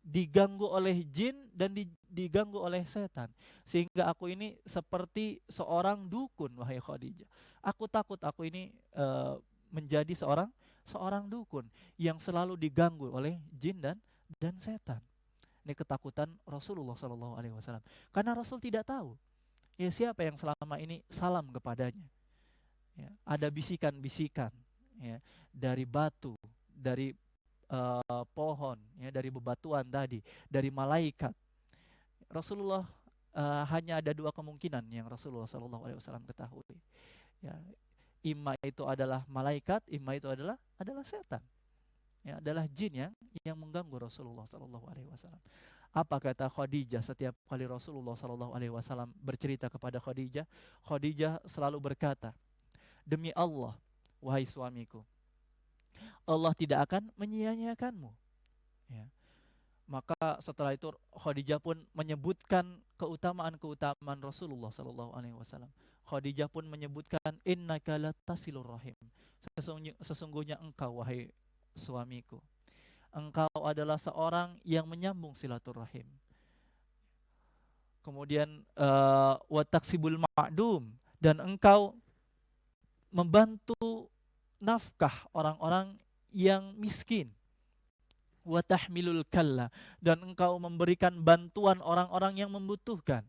diganggu oleh jin dan diganggu oleh setan, sehingga aku ini seperti seorang dukun. Wahai Khadijah, aku takut aku ini menjadi seorang dukun yang selalu diganggu oleh jin dan setan. Ini ketakutan Rasulullah Shallallahu Alaihi Wasallam, karena Rasul tidak tahu Ya, siapa yang selama ini salam kepadanya? Ya, ada bisikan-bisikan, ya, dari batu, dari pohon, ya, dari bebatuan tadi, dari malaikat. Rasulullah hanya ada dua kemungkinan yang Rasulullah SAW ketahui. Ya, imma itu adalah malaikat, imma itu adalah setan. Ya, adalah jin yang mengganggu Rasulullah SAW. Apa kata Khadijah setiap kali Rasulullah SAW bercerita kepada Khadijah? Khadijah selalu berkata, demi Allah, wahai suamiku, Allah tidak akan menyia-nyiakanmu. Ya. Maka setelah itu Khadijah pun menyebutkan keutamaan-keutamaan Rasulullah SAW. Khadijah pun menyebutkan innaka latasilur rahim. Sesungguhnya engkau, wahai suamiku, engkau adalah seorang yang menyambung silaturahim. Kemudian wa taksibul ma'dum, dan engkau membantu nafkah orang-orang yang miskin. Wa tahmilul kalla, dan engkau memberikan bantuan orang-orang yang membutuhkan.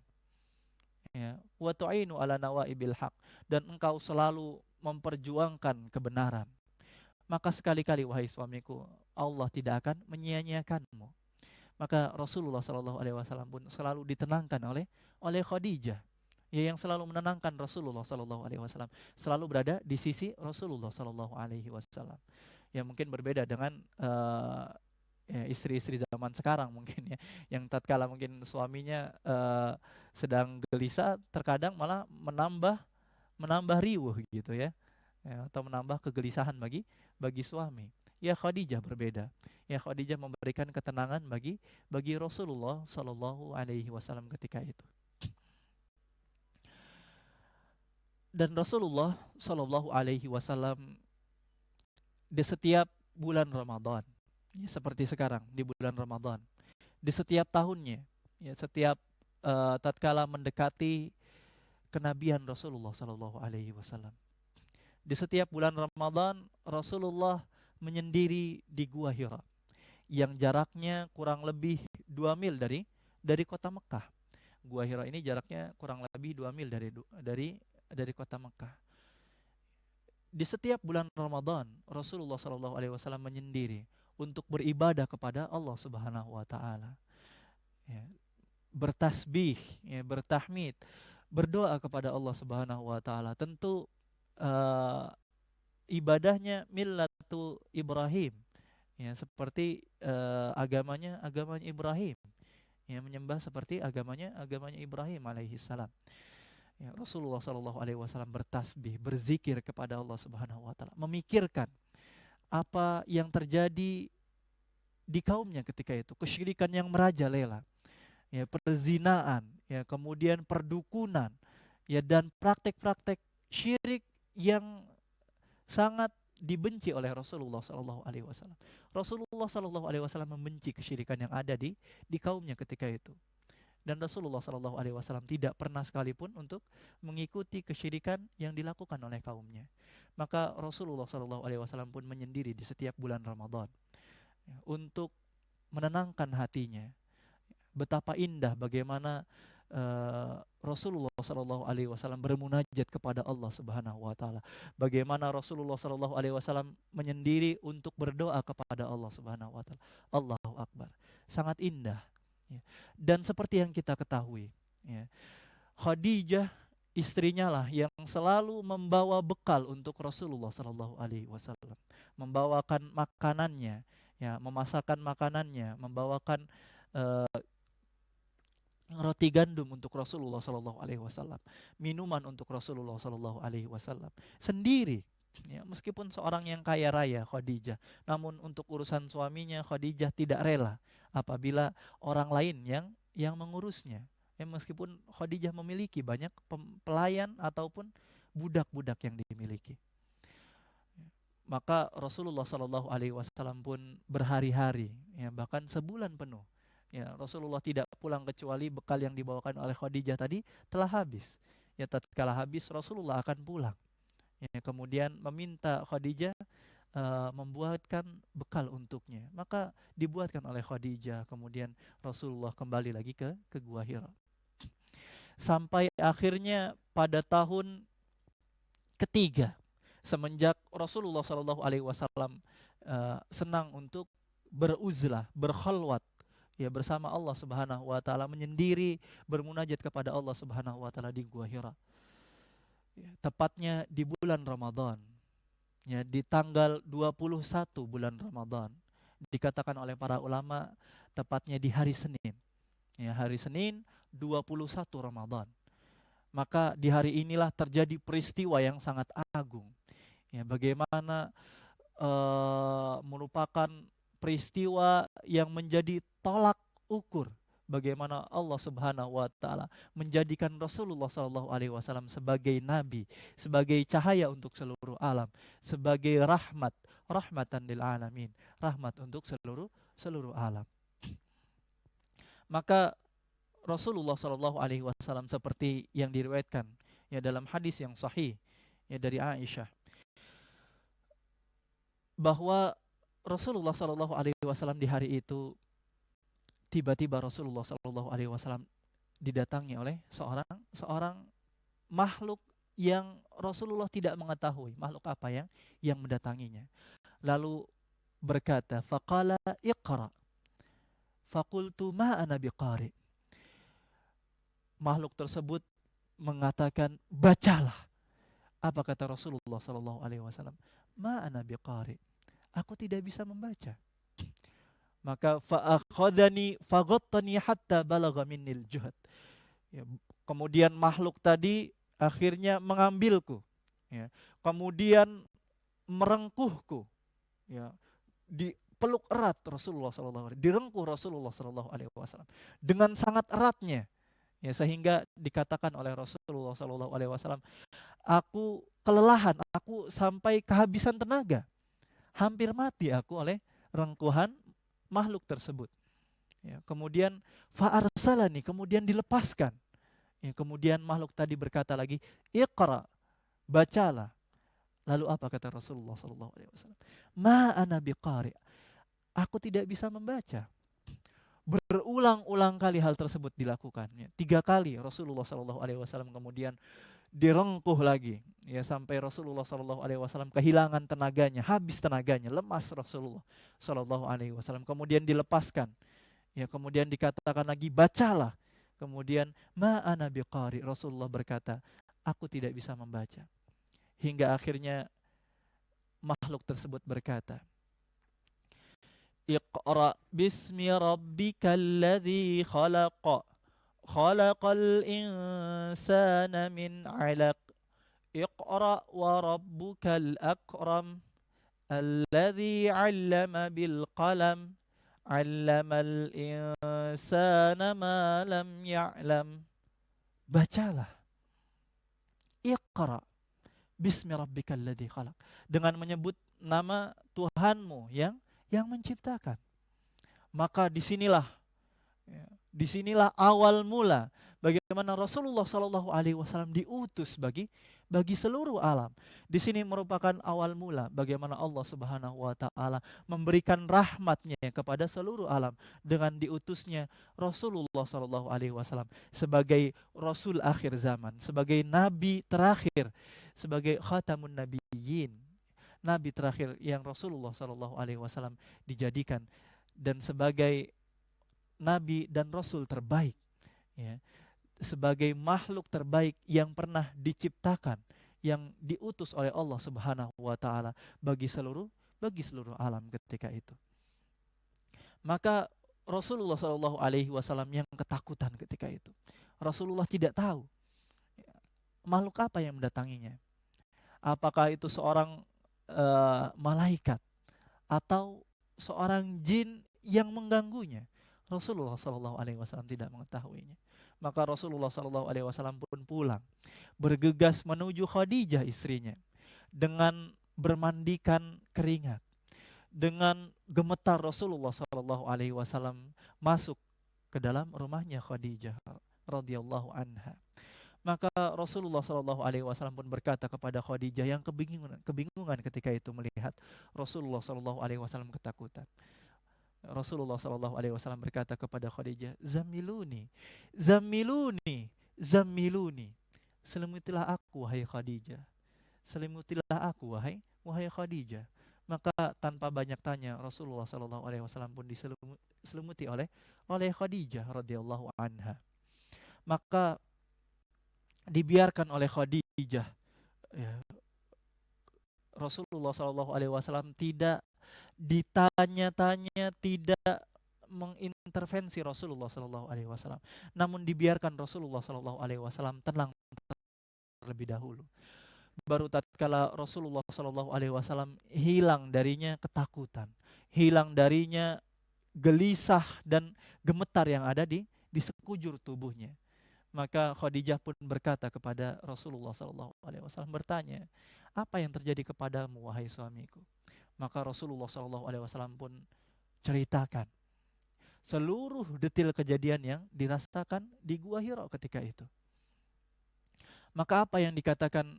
Ya, wa tu'inu ala nawaibil haq, dan engkau selalu memperjuangkan kebenaran. Maka sekali-kali, wahai suamiku, Allah tidak akan menyia-nyiakanmu. Maka Rasulullah SAW pun selalu ditenangkan oleh Khadijah, ya, yang selalu menenangkan Rasulullah SAW, selalu berada di sisi Rasulullah SAW. Ya, mungkin berbeda dengan ya, istri-istri zaman sekarang mungkin, ya, yang tatkala mungkin suaminya sedang gelisah, terkadang malah menambah riuh gitu, ya, ya, atau menambah kegelisahan bagi suami. Ya, Khadijah berbeda. Ya, Khadijah memberikan ketenangan bagi Rasulullah Shallallahu Alaihi Wasallam ketika itu. Dan Rasulullah Shallallahu Alaihi Wasallam di setiap bulan Ramadan, ya, seperti sekarang di bulan Ramadan, di setiap tahunnya, ya, setiap tatkala mendekati kenabian Rasulullah Shallallahu Alaihi Wasallam, di setiap bulan Ramadan Rasulullah menyendiri di Gua Hira yang jaraknya kurang lebih 2 mil dari kota Mekah. Gua Hira ini jaraknya kurang lebih 2 mil dari kota Mekah. Di setiap bulan Ramadan Rasulullah SAW menyendiri untuk beribadah kepada Allah Subhanahu wa taala. Ya, bertasbih, ya, bertahmid, berdoa kepada Allah Subhanahu wa taala. Tentu ibadahnya millatu Ibrahim, ya, seperti agamanya Ibrahim, ya, menyembah seperti agamanya Ibrahim alaihi salam. Ya, Rasulullah Shallallahu alaihi wasallam bertasbih, berzikir kepada Allah Subhanahu wa taala, memikirkan apa yang terjadi di kaumnya ketika itu, kesyirikan yang merajalela, ya, perzinaan, ya, kemudian perdukunan, ya, dan praktek-praktek syirik yang sangat dibenci oleh Rasulullah Shallallahu Alaihi Wasallam. Rasulullah Shallallahu Alaihi Wasallam membenci kesyirikan yang ada di kaumnya ketika itu. Dan Rasulullah Shallallahu Alaihi Wasallam tidak pernah sekalipun untuk mengikuti kesyirikan yang dilakukan oleh kaumnya. Maka Rasulullah Shallallahu Alaihi Wasallam pun menyendiri di setiap bulan Ramadan, ya, untuk menenangkan hatinya. Betapa indah bagaimana Rasulullah Shallallahu Alaihi Wasallam bermunajat kepada Allah Subhanahu Wa Taala. Bagaimana Rasulullah Shallallahu Alaihi Wasallam menyendiri untuk berdoa kepada Allah Subhanahu Wa Taala. Allahu Akbar, sangat indah. Ya. Dan seperti yang kita ketahui, ya, Khadijah istrinya lah yang selalu membawa bekal untuk Rasulullah Shallallahu Alaihi Wasallam, membawakan makanannya, ya, memasakkan makanannya, membawakan roti gandum untuk Rasulullah Shallallahu Alaihi Wasallam, minuman untuk Rasulullah Shallallahu Alaihi Wasallam sendiri. Ya, meskipun seorang yang kaya raya Khadijah, namun untuk urusan suaminya Khadijah tidak rela apabila orang lain yang mengurusnya. Ya, meskipun Khadijah memiliki banyak pelayan ataupun budak-budak yang dimiliki. Maka Rasulullah Shallallahu Alaihi Wasallam pun berhari-hari, ya, bahkan sebulan penuh, ya, Rasulullah tidak pulang kecuali bekal yang dibawakan oleh Khadijah tadi telah habis. Ya, tatkala habis Rasulullah akan pulang. Ya, kemudian meminta Khadijah membuatkan bekal untuknya. Maka dibuatkan oleh Khadijah. Kemudian Rasulullah kembali lagi ke Gua Hira. sampai akhirnya pada tahun ketiga semenjak Rasulullah Shallallahu Alaihi Wasallam senang untuk beruzlah, berkhalwat ya bersama Allah Subhanahu wa taala, menyendiri bermunajat kepada Allah Subhanahu wa taala di Gua Hira. Ya, tepatnya di bulan Ramadan. Ya, di tanggal 21 bulan Ramadan. Dikatakan oleh para ulama tepatnya di hari Senin. Ya, hari Senin 21 Ramadan. Maka di hari inilah terjadi peristiwa yang sangat agung. Ya, bagaimana merupakan peristiwa yang menjadi tolak ukur bagaimana Allah Subhanahu wa taala menjadikan Rasulullah sallallahu alaihi wasallam sebagai nabi, sebagai cahaya untuk seluruh alam, sebagai rahmatan lil alamin, rahmat untuk seluruh alam. Maka Rasulullah sallallahu alaihi wasallam seperti yang diriwayatkan ya dalam hadis yang sahih ya dari Aisyah, bahwa Rasulullah Shallallahu Alaihi Wasallam di hari itu tiba-tiba Rasulullah Shallallahu Alaihi Wasallam didatangi oleh seorang makhluk yang Rasulullah tidak mengetahui makhluk apa yang mendatanginya. Lalu berkata, faqala iqra, faqultu ma ana biqari. Makhluk tersebut mengatakan, bacalah. Apa kata Rasulullah Shallallahu Alaihi Wasallam? Ma ana biqari, aku tidak bisa membaca. Maka fa'akhadhani faghattani hatta balagha minnil juhd. Ya, kemudian makhluk tadi akhirnya mengambilku, ya. Kemudian merengkuhku, ya. Dipeluk erat Rasulullah sallallahu alaihi, direngkuh Rasulullah sallallahu alaihi wasallam dengan sangat eratnya, ya, sehingga dikatakan oleh Rasulullah sallallahu alaihi wasallam, aku kelelahan, aku sampai kehabisan tenaga. Hampir mati aku oleh rengkuhan makhluk tersebut. Ya, kemudian fa'arsalani, kemudian dilepaskan. Ya, kemudian makhluk tadi berkata lagi, iqra, bacalah. Lalu apa kata Rasulullah SAW? Ma ana biqari, aku tidak bisa membaca. Berulang-ulang kali hal tersebut dilakukan. Ya, 3 kali Rasulullah SAW kemudian direngkuh lagi, ya, sampai Rasulullah Shallallahu Alaihi Wasallam kehilangan tenaganya, habis tenaganya, lemas Rasulullah Shallallahu Alaihi Wasallam. Kemudian dilepaskan, ya, kemudian dikatakan lagi bacalah. Kemudian ma ana biqari, Rasulullah berkata, aku tidak bisa membaca. Hingga akhirnya makhluk tersebut berkata, Iqra bismi rabbikal ladzi khalaq, khalaqal insana min 'alaq, Iqra wa rabbukal akram, alladzi 'allama bil qalam, 'allamal insana ma lam ya'lam. Bacalah, Iqra bismi rabbikal ladzi khalaq, dengan menyebut nama Tuhanmu yang menciptakan. Maka disinilah awal mula bagaimana Rasulullah Shallallahu Alaihi Wasallam diutus bagi seluruh alam. Di sini merupakan awal mula bagaimana Allah Subhanahu Wa Taala memberikan rahmatnya kepada seluruh alam dengan diutusnya Rasulullah Shallallahu Alaihi Wasallam sebagai Rasul akhir zaman, sebagai Nabi terakhir, sebagai Khatamun Nabiyyin, Nabi terakhir yang Rasulullah Shallallahu Alaihi Wasallam dijadikan, dan sebagai Nabi dan Rasul terbaik, ya, sebagai makhluk terbaik yang pernah diciptakan, yang diutus oleh Allah Subhanahu wa taala bagi seluruh alam ketika itu. Maka Rasulullah Shallallahu Alaihi Wasallam yang ketakutan ketika itu. Rasulullah tidak tahu makhluk apa yang mendatanginya. Apakah itu seorang malaikat atau seorang jin yang mengganggunya. Rasulullah Shallallahu Alaihi Wasallam tidak mengetahuinya. Maka Rasulullah Shallallahu Alaihi Wasallam pun pulang, bergegas menuju Khadijah istrinya, dengan bermandikan keringat. Dengan gemetar Rasulullah Shallallahu Alaihi Wasallam masuk ke dalam rumahnya Khadijah radhiyallahu anha. Maka Rasulullah Shallallahu Alaihi Wasallam pun berkata kepada Khadijah yang kebingungan ketika itu melihat Rasulullah Shallallahu Alaihi Wasallam ketakutan. Rasulullah Shallallahu Alaihi Wasallam berkata kepada Khadijah, Zamiluni, Zammiluni, selimutilah aku wahai Khadijah. Selimutilah aku wahai Khadijah. Maka tanpa banyak tanya Rasulullah Shallallahu Alaihi Wasallam pun diselimuti oleh Khadijah radhiyallahu anha. Maka dibiarkan oleh Khadijah, ya, Rasulullah Shallallahu Alaihi Wasallam tidak ditanya-tanya, tidak mengintervensi Rasulullah Shallallahu Alaihi Wasallam, namun dibiarkan Rasulullah Shallallahu Alaihi Wasallam tenang terlebih dahulu. Baru tatkala Rasulullah Shallallahu Alaihi Wasallam hilang darinya ketakutan, hilang darinya gelisah dan gemetar yang ada di sekujur tubuhnya, maka Khadijah pun berkata kepada Rasulullah Shallallahu Alaihi Wasallam, bertanya, apa yang terjadi kepadamu wahai suamiku? Maka Rasulullah Shallallahu Alaihi Wasallam pun ceritakan seluruh detail kejadian yang dirasakan di Gua Hira ketika itu. Maka apa yang dikatakan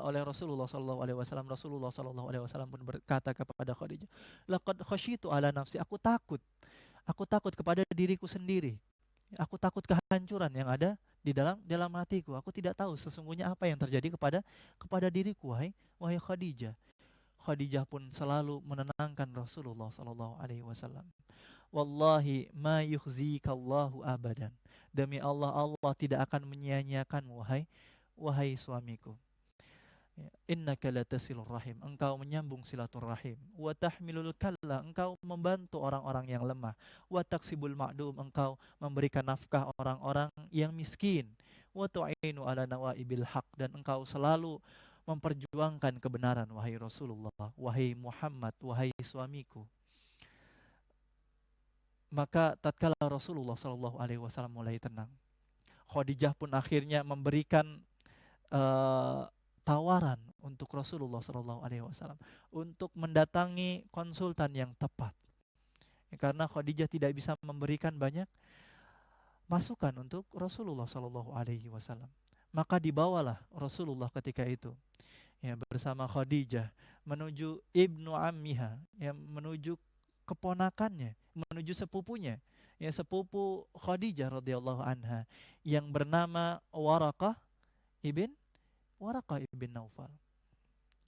oleh Rasulullah Shallallahu Alaihi Wasallam, Rasulullah Shallallahu Alaihi Wasallam pun berkata kepada Khadijah, laqad khasyitu ala nafsi, aku takut kepada diriku sendiri, aku takut kehancuran yang ada di dalam hatiku. Aku tidak tahu sesungguhnya apa yang terjadi kepada diriku wahai Khadijah. Khadijah pun selalu menenangkan Rasulullah Sallallahu Alaihi Wasallam. Wallahi ma yukhzikallahu abadan. Demi Allah, Allah tidak akan menyia-nyiakanmu wahai suamiku. Innaka latasilur rahim, engkau menyambung silaturahim. Wa tahmilul kalla, engkau membantu orang-orang yang lemah. Wa taksibul ma'dum, engkau memberikan nafkah orang-orang yang miskin. Wa tu'inu ala nawaibil haq, dan engkau selalu memperjuangkan kebenaran wahai Rasulullah, wahai Muhammad, wahai suamiku. Maka tatkala Rasulullah sallallahu alaihi wasallam mulai tenang, Khadijah pun akhirnya memberikan tawaran untuk Rasulullah Shallallahu Alaihi Wasallam untuk mendatangi konsultan yang tepat, karena Khadijah tidak bisa memberikan banyak masukan untuk Rasulullah Shallallahu Alaihi Wasallam. Maka dibawalah Rasulullah ketika itu, ya, bersama Khadijah menuju ibnu ammiha, ya, menuju keponakannya, menuju sepupunya, ya, sepupu Khadijah radhiyallahu anha yang bernama Waraqah ibn Naufal.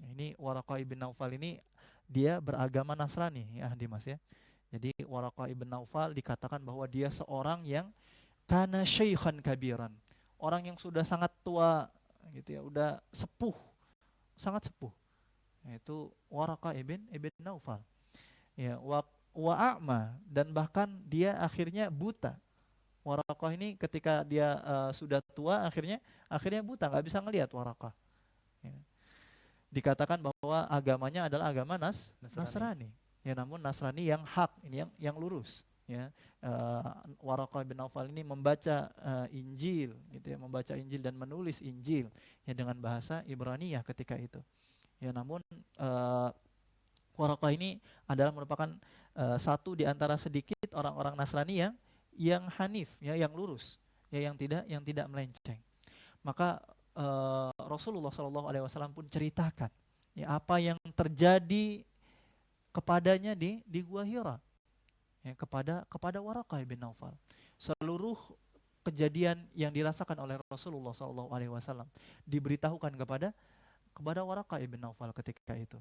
Ini Waraqah ibn Naufal ini dia beragama Nasrani, ya Dimas, ya. Jadi Waraqah ibn Naufal dikatakan bahwa dia seorang yang kana syaikhan kabiran, orang yang sudah sangat tua gitu ya, udah sepuh, sangat sepuh. Yaitu Waraqah ibn Naufal. Ya, wa a'ma, dan bahkan dia akhirnya buta. Waraqah ini ketika dia sudah tua akhirnya buta, nggak bisa ngelihat Waraqah. Ya. Dikatakan bahwa agamanya adalah agama Nasrani. Ya, namun Nasrani yang hak, ini yang lurus. Ya, Waraqah bin Naufal ini membaca Injil, gitu ya, membaca Injil dan menulis Injil, ya, dengan bahasa Ibraniyah ketika itu. Ya, namun Waraqah ini adalah merupakan satu di antara sedikit orang-orang Nasrani yang hanif, ya, yang lurus, ya, yang tidak melenceng. Maka Rasulullah Shallallahu Alaihi Wasallam pun ceritakan, ya, apa yang terjadi kepadanya di Gua Hira, ya, kepada Waraqah bin Naufal. Seluruh kejadian yang dirasakan oleh Rasulullah Shallallahu Alaihi Wasallam diberitahukan kepada Waraqah bin Naufal ketika itu.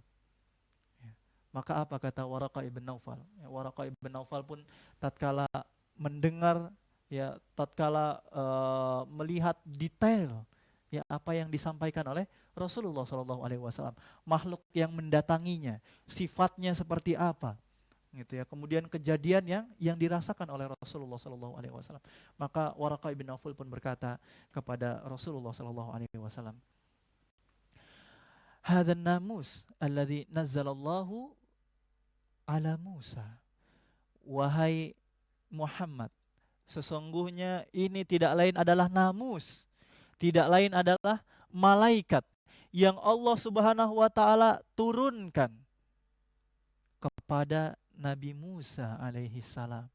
Ya. Maka apa kata Waraqah bin Naufal? Ya, Waraqah bin Naufal pun tatkala mendengar, ya, tatkala melihat detail, ya, apa yang disampaikan oleh Rasulullah Shallallahu Alaihi Wasallam, makhluk yang mendatanginya, sifatnya seperti apa, gitu ya. Kemudian kejadian yang dirasakan oleh Rasulullah Shallallahu Alaihi Wasallam, maka Waraqah bin Naufal pun berkata kepada Rasulullah Shallallahu Alaihi Wasallam, hadan namus alladhi nazzalallahu ala Musa, wahai Muhammad, sesungguhnya ini tidak lain adalah namus, tidak lain adalah malaikat yang Allah Subhanahu wa taala turunkan kepada Nabi Musa alaihi salam.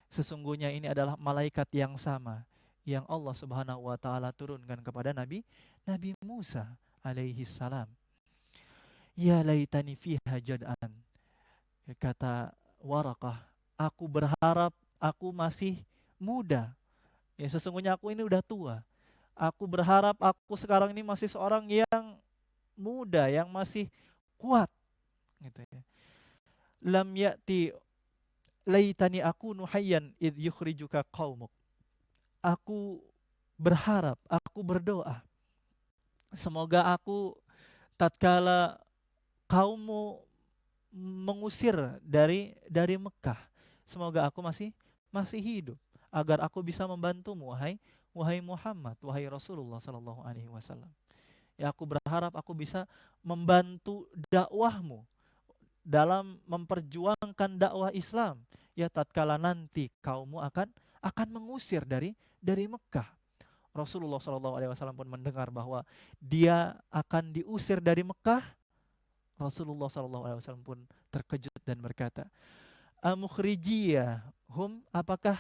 Sesungguhnya ini adalah malaikat yang sama yang Allah Subhanahu wa taala turunkan kepada Nabi Musa alaihi salam. Ya laitani fiha jad'an, kata Waraqah, aku berharap aku masih muda, Ya sesungguhnya aku ini udah tua. Aku berharap aku sekarang ini masih seorang yang muda, yang masih kuat gitu ya. Lam ya'ti laitani akunu hayyan id yukhrijuka qaumuk. Aku berharap, aku berdoa, semoga aku tatkala kaummu mengusir dari Mekah, semoga aku masih hidup agar aku bisa membantumu, wahai Muhammad, wahai Rasulullah sallallahu alaihi wasallam. Ya aku berharap aku bisa membantu dakwahmu dalam memperjuangkan dakwah Islam. Ya tatkala nanti kaummu akan mengusir dari Mekah. Rasulullah Shallallahu Alaihi Wasallam pun mendengar bahwa dia akan diusir dari Mekah. Rasulullah Shallallahu Alaihi Wasallam pun terkejut dan berkata, Amukhrijiyahum, apakah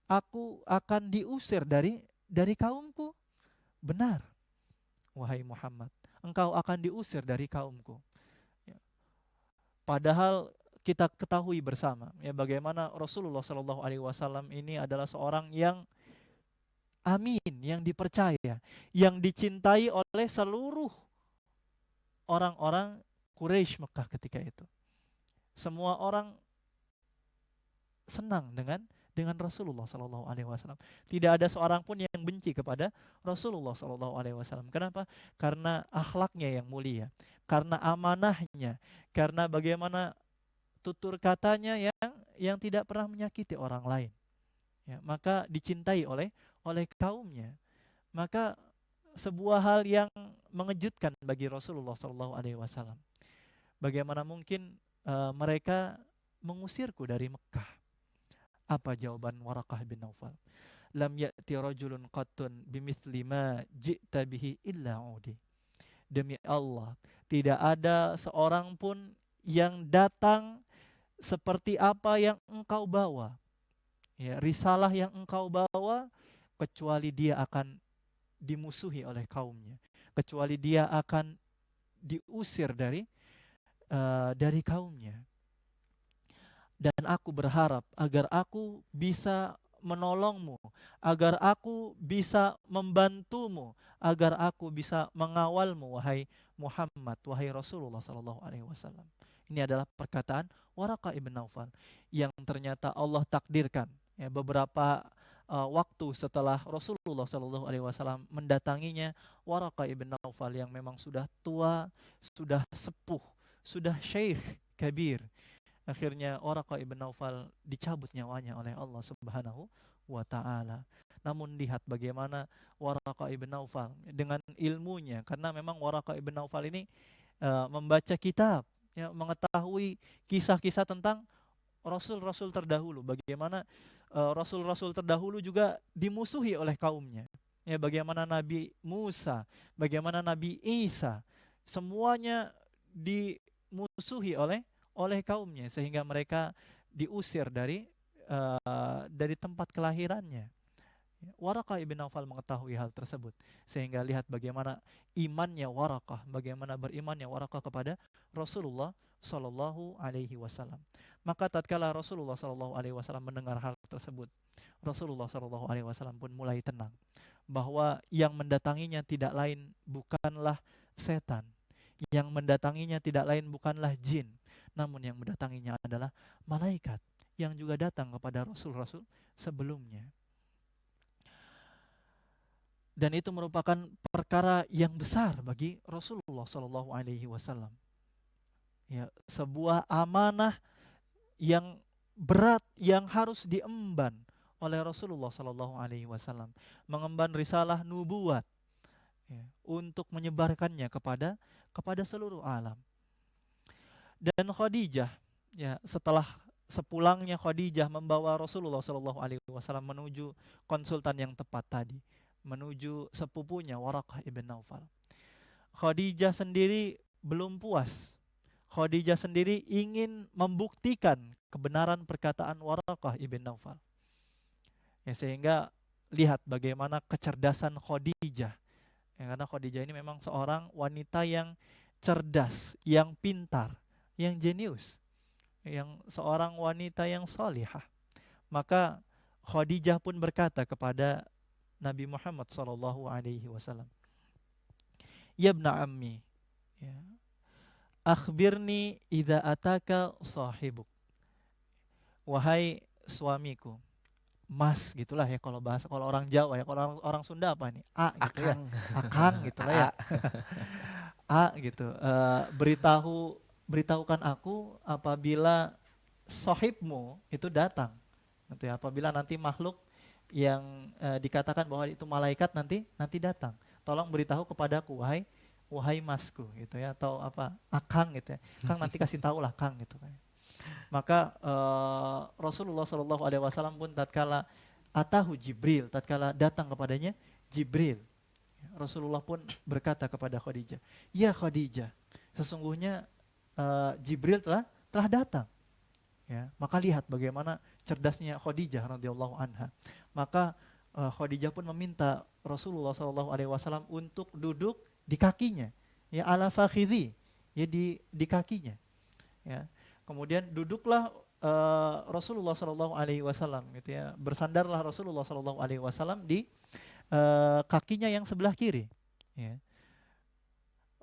aku akan diusir dari kaumku? Benar, wahai Muhammad, engkau akan diusir dari kaumku. Ya. Padahal kita ketahui bersama ya bagaimana Rasulullah Shallallahu Alaihi Wasallam ini adalah seorang yang amin, yang dipercaya, yang dicintai oleh seluruh orang-orang Quraisy Mekah ketika itu. Semua orang senang dengan Rasulullah Sallallahu Alaihi Wasallam. Tidak ada seorang pun yang benci kepada Rasulullah Sallallahu Alaihi Wasallam. Kenapa? Karena akhlaknya yang mulia, karena amanahnya, karena bagaimana tutur katanya yang tidak pernah menyakiti orang lain. Ya, maka dicintai oleh kaumnya. Maka sebuah hal yang mengejutkan bagi Rasulullah Sallallahu Alaihi Wasallam. Bagaimana mungkin mereka mengusirku dari Mekah? Apa jawaban Waraqah bin Naufal? Lam ya'ti rajulun qattun bimithli ma ji'ta bihi illa udi. Demi Allah, tidak ada seorang pun yang datang seperti apa yang engkau bawa. Ya, risalah yang engkau bawa, kecuali dia akan dimusuhi oleh kaumnya, kecuali dia akan diusir dari kaumnya. Dan aku berharap agar aku bisa menolongmu, agar aku bisa membantumu, agar aku bisa mengawalmu, wahai Muhammad, wahai Rasulullah Sallallahu Alaihi Wasallam. Ini adalah perkataan Waraqah ibn Naufal yang ternyata Allah takdirkan ya, beberapa waktu setelah Rasulullah Sallallahu Alaihi Wasallam mendatanginya, Waraqah ibn Naufal yang memang sudah tua, sudah sepuh, sudah syekh kabir. Akhirnya Waraqah ibn Naufal dicabut nyawanya oleh Allah Subhanahu wa taala. Namun lihat bagaimana Waraqah ibn Naufal dengan ilmunya, karena memang Waraqah ibn Naufal ini membaca kitab, ya, mengetahui kisah-kisah tentang rasul-rasul terdahulu, bagaimana rasul-rasul terdahulu juga dimusuhi oleh kaumnya. Ya, bagaimana Nabi Musa, bagaimana Nabi Isa, semuanya dimusuhi oleh kaumnya sehingga mereka diusir dari tempat kelahirannya. Waraqah ibn Naufal mengetahui hal tersebut sehingga lihat bagaimana imannya Waraqah, bagaimana berimannya Waraqah kepada Rasulullah Shallallahu Alaihi Wasallam. Maka tatkala Rasulullah Shallallahu Alaihi Wasallam mendengar hal tersebut, Rasulullah Shallallahu Alaihi Wasallam pun mulai tenang bahwa yang mendatanginya tidak lain bukanlah setan, yang mendatanginya tidak lain bukanlah jin, namun yang mendatanginya adalah malaikat yang juga datang kepada rasul-rasul sebelumnya. Dan itu merupakan perkara yang besar bagi Rasulullah Shallallahu Alaihi Wasallam. Ya, sebuah amanah yang berat yang harus diemban oleh Rasulullah Shallallahu Alaihi Wasallam, mengemban risalah nubuat ya, untuk menyebarkannya kepada seluruh alam. Dan Khadijah, ya, setelah sepulangnya Khadijah membawa Rasulullah Shallallahu Alaihi Wasallam menuju konsultan yang tepat tadi, menuju sepupunya Waraqah ibn Naufal. Khadijah sendiri belum puas. Khadijah sendiri ingin membuktikan kebenaran perkataan Waraqah ibn Naufal. Ya, sehingga lihat bagaimana kecerdasan Khadijah. Ya, karena Khadijah ini memang seorang wanita yang cerdas, yang pintar, yang jenius, yang seorang wanita yang salihah. Maka Khadijah pun berkata kepada Nabi Muhammad sallallahu alaihi wasallam, "Ya ibna ammi, ya, akhbirni idza ataka sahibuk." Wahai suamiku, Mas gitulah ya kalau bahasa, kalau orang Jawa ya, kalau orang orang Sunda apa nih? A gitu ya.
Akang.
Akang gitulah ya.
AA.
A gitu. Beritahukan aku apabila sohibmu itu datang. Gitu ya. Apabila nanti makhluk yang dikatakan bahwa itu malaikat nanti datang. Tolong beritahu kepadaku, wahai masku gitu ya, atau apa? Akang gitu ya. Kang nanti kasih tahu lah Kang gitu kan. Maka Rasulullah Shallallahu Alaihi Wasallam pun tatkala atahu Jibril, tatkala datang kepadanya Jibril, Rasulullah pun berkata kepada Khadijah, "Ya Khadijah, sesungguhnya Jibril telah datang." Ya, maka lihat bagaimana cerdasnya Khadijah radhiyallahu anha. Maka Khadijah pun meminta Rasulullah Shallallahu Alaihi Wasallam untuk duduk di kakinya, ya ala fakhidhi, ya di kakinya. Ya. Kemudian duduklah Rasulullah Shallallahu Alaihi Wasallam, gitu ya, bersandarlah Rasulullah Shallallahu Alaihi Wasallam di kakinya yang sebelah kiri. Ya.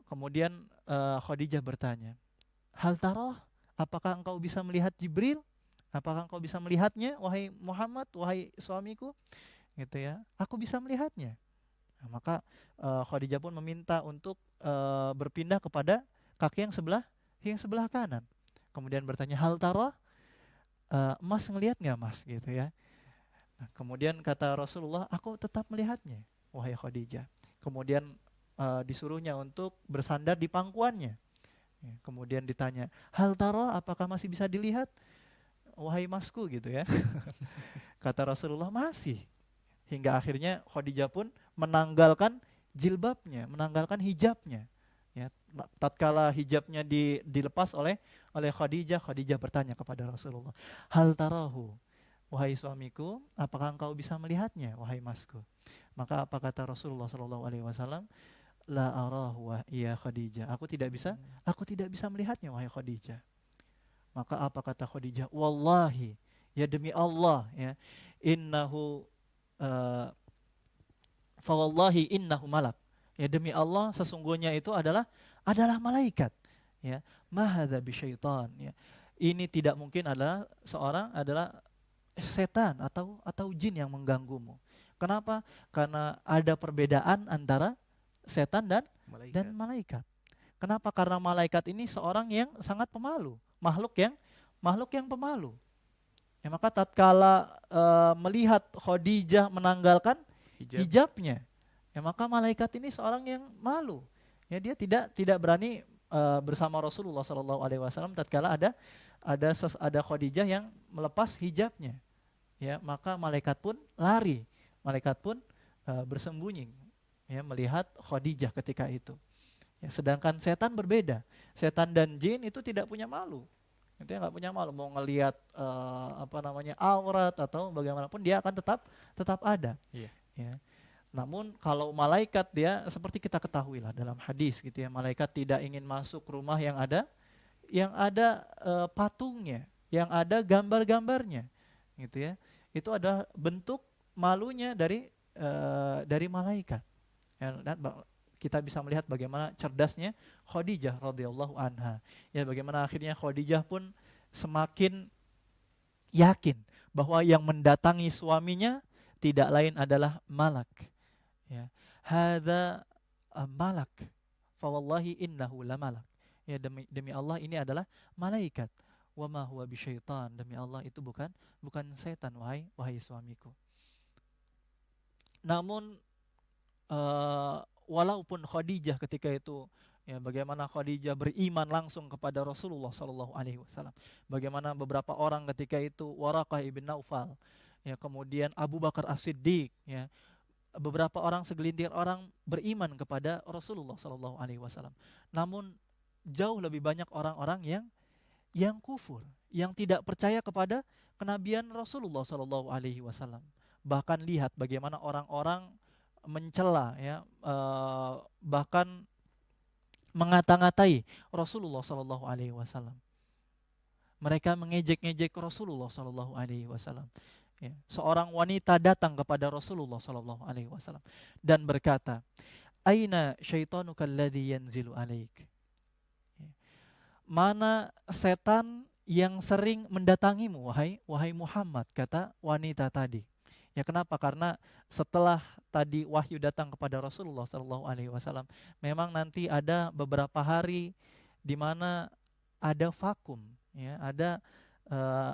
Kemudian Khadijah bertanya, "Hal taroh, apakah engkau bisa melihat Jibril? Apakah engkau bisa melihatnya, wahai Muhammad, wahai suamiku?" Gitu ya. "Aku bisa melihatnya." Nah, maka Khadijah pun meminta untuk berpindah kepada kaki yang sebelah kanan. Kemudian bertanya, "Hal taroh, Mas ngelihat nggak Mas?" Gitu ya. Nah, kemudian kata Rasulullah, "Aku tetap melihatnya, wahai Khadijah." Kemudian disuruhnya untuk bersandar di pangkuannya. Ya, kemudian ditanya, "Hal taro, apakah masih bisa dilihat, wahai masku?" Gitu ya. Kata Rasulullah, "Masih." Hingga akhirnya Khadijah pun menanggalkan jilbabnya, menanggalkan hijabnya. Ya, tatkala hijabnya dilepas oleh Khadijah, Khadijah bertanya kepada Rasulullah, "Hal tarahu, wahai suamiku, apakah engkau bisa melihatnya, wahai masku?" Maka apa kata Rasulullah Shallallahu Alaihi Wasallam? "La arahu ya Khadijah." Aku tidak bisa melihatnya, wahai Khadijah. Maka apa kata Khadijah? "Wallahi, ya demi Allah, ya, innahu uh, fawallahi innahu malak." Ya demi Allah, sesungguhnya itu adalah malaikat. Ya, mahadza bisyaitan, ya. Ini tidak mungkin adalah setan atau jin yang mengganggumu. Kenapa? Karena ada perbedaan antara setan dan
Malaikat.
malaikat. Kenapa? Karena malaikat ini seorang yang sangat pemalu, makhluk yang pemalu. Ya, maka tatkala melihat Khadijah menanggalkan
Hijab.
hijabnya, ya maka malaikat ini seorang yang malu. Ya, dia tidak berani bersama Rasulullah Shallallahu Alaihi Wasallam tatkala ada Khadijah yang melepas hijabnya. Ya, maka malaikat pun lari, malaikat pun bersembunyi, ya, melihat Khadijah ketika itu. Ya, sedangkan setan berbeda. Setan dan jin itu tidak punya malu. Itu nggak punya malu mau ngelihat aurat atau bagaimanapun, dia akan tetap ada.
Iya.
Ya. Namun kalau malaikat, dia seperti kita ketahui lah dalam hadis gitu ya, malaikat tidak ingin masuk rumah yang ada patungnya, yang ada gambar-gambarnya, gitu ya. Itu adalah bentuk malunya dari malaikat. Ya, kita bisa melihat bagaimana cerdasnya Khadijah radhiyallahu anha. Ya, bagaimana akhirnya Khadijah pun semakin yakin bahwa yang mendatangi suaminya tidak lain adalah malak. Ya, hadza malak. Fa wallahi innahu la malak. Ya, demi Allah ini adalah malaikat. Wa ma huwa bisyaitan, demi Allah itu bukan setan, wahai suamiku. Namun walaupun Khadijah ketika itu, ya, bagaimana Khadijah beriman langsung kepada Rasulullah Shallallahu Alaihi Wasallam, bagaimana beberapa orang ketika itu, Waraqah ibn Naufal, ya, kemudian Abu Bakar As-Siddiq, ya, beberapa orang, segelintir orang beriman kepada Rasulullah Shallallahu Alaihi Wasallam. Namun jauh lebih banyak orang-orang yang kufur, yang tidak percaya kepada kenabian Rasulullah Shallallahu Alaihi Wasallam. Bahkan lihat bagaimana orang-orang mencela, ya, bahkan mengata-ngatai Rasulullah Shallallahu Alaihi Wasallam. Mereka mengejek-ngejek Rasulullah Shallallahu Alaihi Wasallam. Ya, seorang wanita datang kepada Rasulullah sallallahu alaihi wasallam dan berkata, "Aina syaitanuka alladhi yanzilu alaik?" Ya, mana setan yang sering mendatangimu, wahai Muhammad, kata wanita tadi. Ya, kenapa? Karena setelah tadi wahyu datang kepada Rasulullah sallallahu alaihi wasallam, memang nanti ada beberapa hari di mana ada vakum, ya, ada eh,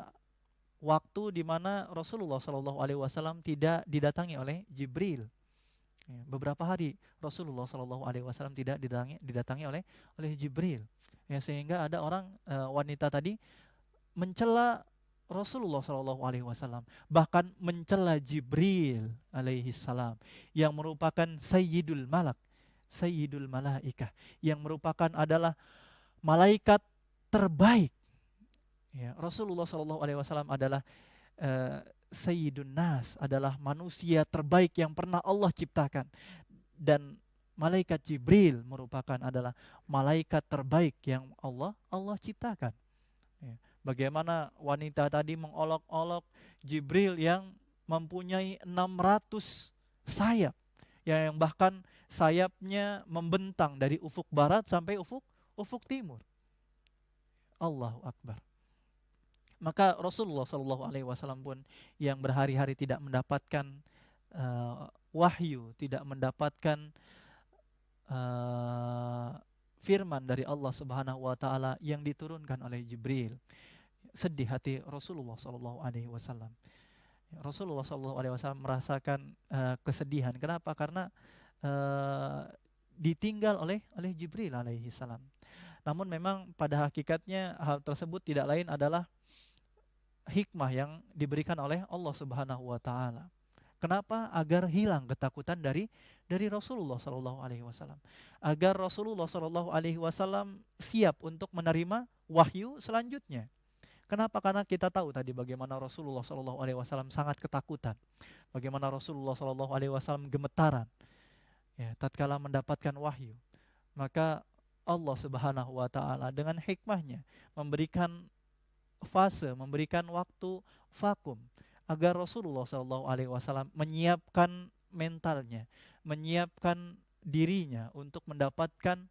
waktu di mana Rasulullah sallallahu alaihi wasallam tidak didatangi oleh Jibril. Ya, beberapa hari Rasulullah sallallahu alaihi wasallam tidak didatangi oleh Jibril. Ya, sehingga ada orang wanita tadi mencela Rasulullah sallallahu alaihi wasallam, bahkan mencela Jibril alaihi salam yang merupakan sayyidul malak, sayyidul malaikah, yang merupakan adalah malaikat terbaik. Ya, Rasulullah sallallahu alaihi wasallam adalah sayyidun nas, adalah manusia terbaik yang pernah Allah ciptakan, dan malaikat Jibril merupakan adalah malaikat terbaik yang Allah ciptakan. Ya. Bagaimana wanita tadi mengolok-olok Jibril yang mempunyai 600 sayap, yang bahkan sayapnya membentang dari ufuk barat sampai ufuk timur. Allahu Akbar. Maka Rasulullah Shallallahu Alaihi Wasallam pun yang berhari-hari tidak mendapatkan wahyu, tidak mendapatkan firman dari Allah Subhanahu Wa Taala yang diturunkan oleh Jibril. Sedih hati Rasulullah Shallallahu Alaihi Wasallam. Rasulullah Shallallahu Alaihi Wasallam merasakan kesedihan. Kenapa? Karena ditinggal oleh Jibril alaihi salam. Namun memang pada hakikatnya hal tersebut tidak lain adalah hikmah yang diberikan oleh Allah Subhanahu wa taala. Kenapa? Agar hilang ketakutan dari Rasulullah sallallahu alaihi wasallam. Agar Rasulullah sallallahu alaihi wasallam siap untuk menerima wahyu selanjutnya. Kenapa? Karena kita tahu tadi bagaimana Rasulullah sallallahu alaihi wasallam sangat ketakutan. Bagaimana Rasulullah sallallahu alaihi wasallam gemetaran ya tatkala mendapatkan wahyu. Maka Allah Subhanahu wa taala dengan hikmahnya memberikan fase, memberikan waktu vakum agar Rasulullah Shallallahu Alaihi Wasallam menyiapkan mentalnya, menyiapkan dirinya untuk mendapatkan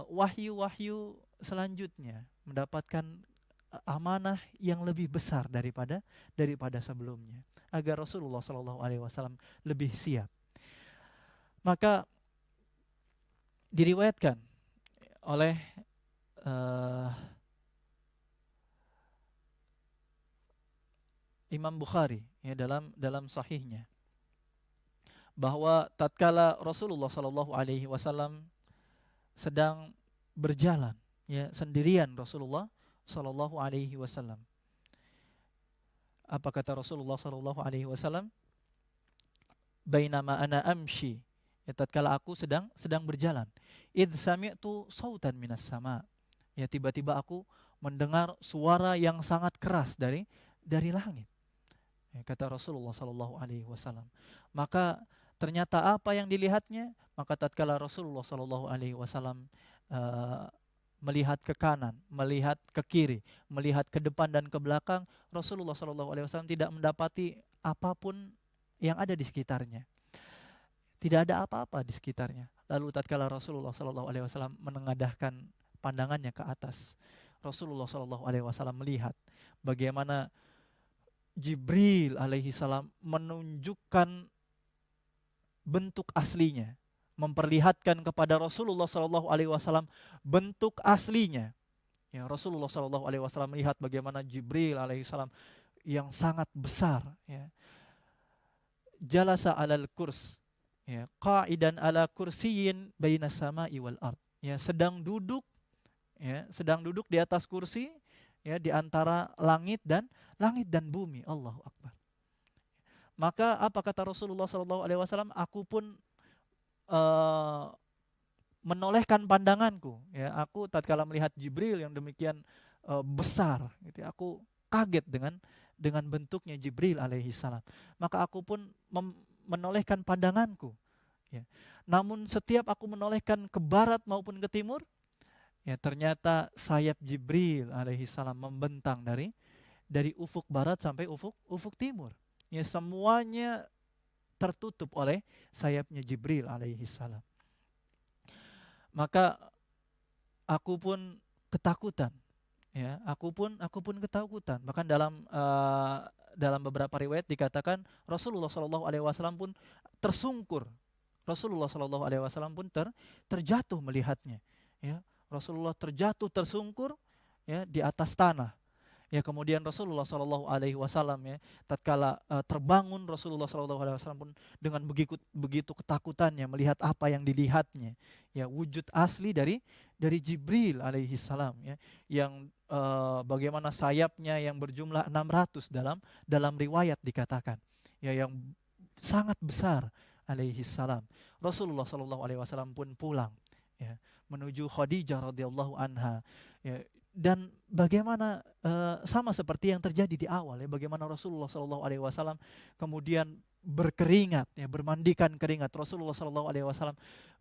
wahyu-wahyu selanjutnya, mendapatkan amanah yang lebih besar daripada sebelumnya, agar Rasulullah Shallallahu Alaihi Wasallam lebih siap. Maka diriwayatkan oleh Imam Bukhari ya dalam sahihnya bahwa tatkala Rasulullah Shallallahu alaihi wasallam sedang berjalan ya sendirian Rasulullah Shallallahu alaihi wasallam. Apa kata Rasulullah Shallallahu alaihi wasallam? Bainama ana amshi, ya tatkala aku sedang berjalan, id sami'tu sautan minas sama, ya tiba-tiba aku mendengar suara yang sangat keras dari langit. Kata Rasulullah Sallallahu Alaihi Wasallam. Maka ternyata apa yang dilihatnya? Maka tatkala Rasulullah Sallallahu Alaihi Wasallam melihat ke kanan, melihat ke kiri, melihat ke depan dan ke belakang, Rasulullah Sallallahu Alaihi Wasallam tidak mendapati apapun yang ada di sekitarnya. Tidak ada apa-apa di sekitarnya. Lalu tatkala Rasulullah Sallallahu Alaihi Wasallam menengadahkan pandangannya ke atas, Rasulullah Sallallahu Alaihi Wasallam melihat bagaimana Jibril alaihi salam menunjukkan bentuk aslinya, memperlihatkan kepada Rasulullah sallallahu alaihi wasallam bentuk aslinya. Ya, Rasulullah sallallahu alaihi wasallam melihat bagaimana Jibril alaihi salam yang sangat besar ya. Jalasa alal kurs ya, qa'idan ala kursiyyin bainas sama'i wal ard. Ya, sedang duduk di atas kursi ya di antara langit dan bumi. Allahu Akbar. Maka apa kata Rasulullah sallallahu alaihi wasallam? Aku pun menolehkan pandanganku ya. Aku tatkala melihat Jibril yang demikian besar gitu. Aku kaget dengan bentuknya Jibril alaihi salam. Maka aku pun menolehkan pandanganku ya. Namun setiap aku menolehkan ke barat maupun ke timur, ya ternyata sayap Jibril alaihi salam membentang dari ufuk barat sampai ufuk timur. Ya, semuanya tertutup oleh sayapnya Jibril alaihi salam. Maka aku pun ketakutan, ya, aku pun ketakutan. Bahkan dalam beberapa riwayat dikatakan Rasulullah Shallallahu alaihi wasallam pun tersungkur. Rasulullah Shallallahu alaihi wasallam pun terjatuh melihatnya, ya. Rasulullah terjatuh tersungkur, ya, di atas tanah. Ya, kemudian Rasulullah Shallallahu Alaihi Wasallam, ya, tatkala terbangun, Rasulullah Shallallahu Alaihi Wasallam pun dengan begitu ketakutannya melihat apa yang dilihatnya, ya, wujud asli dari Jibril alaihi salam, ya, yang bagaimana sayapnya yang berjumlah 600 dalam riwayat dikatakan, ya, yang sangat besar alaihi salam. Rasulullah Shallallahu Alaihi Wasallam pun pulang, ya, menuju Khadijah radhiyallahu anha, ya. Dan bagaimana sama seperti yang terjadi di awal, ya, bagaimana Rasulullah Shallallahu Alaihi Wasallam kemudian berkeringat, ya, bermandikan keringat. Rasulullah Shallallahu Alaihi Wasallam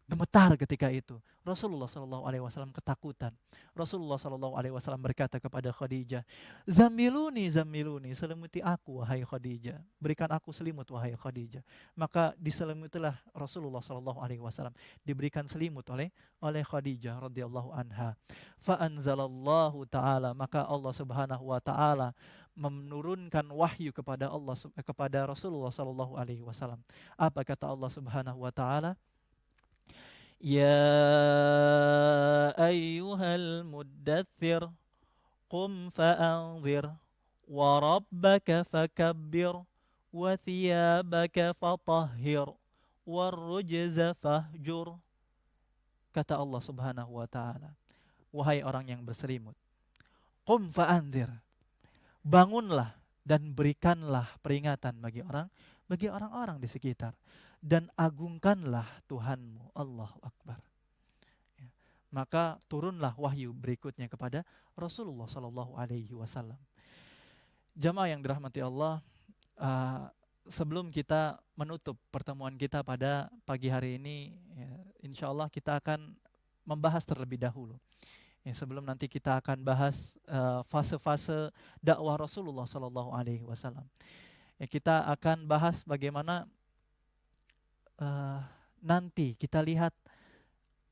gemetar ketika itu. Rasulullah Shallallahu Alaihi Wasallam ketakutan. Rasulullah Shallallahu Alaihi Wasallam berkata kepada Khadijah, "Zamiluni, zamiluni, selimuti aku wahai Khadijah. Berikan aku selimut wahai Khadijah." Maka diselimutilah Rasulullah Shallallahu Alaihi Wasallam, diberikan selimut oleh Khadijah radhiyallahu anha. Fa anzalallahu taala, maka Allah Subhanahu wa taala menurunkan wahyu kepada Rasulullah Shallallahu Alaihi Wasallam. Apa kata Allah Subhanahu wa taala? Ya ayyuhal muddathir qum fa'anzir wa rabbaka fakabbir wa thiyabaka fatahhir warrujza fahjur. Kata Allah Subhanahu wa taala, wahai orang yang berselimut, qum fa'anzir, bangunlah dan berikanlah peringatan bagi orang-orang di sekitar, dan agungkanlah Tuhanmu. Allahu Akbar. Ya. Maka turunlah wahyu berikutnya kepada Rasulullah Sallallahu Alaihi Wasallam. Jamaah yang dirahmati Allah, sebelum kita menutup pertemuan kita pada pagi hari ini, ya, insya Allah kita akan membahas terlebih dahulu. Ya, sebelum nanti kita akan bahas fase-fase dakwah Rasulullah Sallallahu Alaihi Wasallam. Ya, kita akan bahas bagaimana nanti kita lihat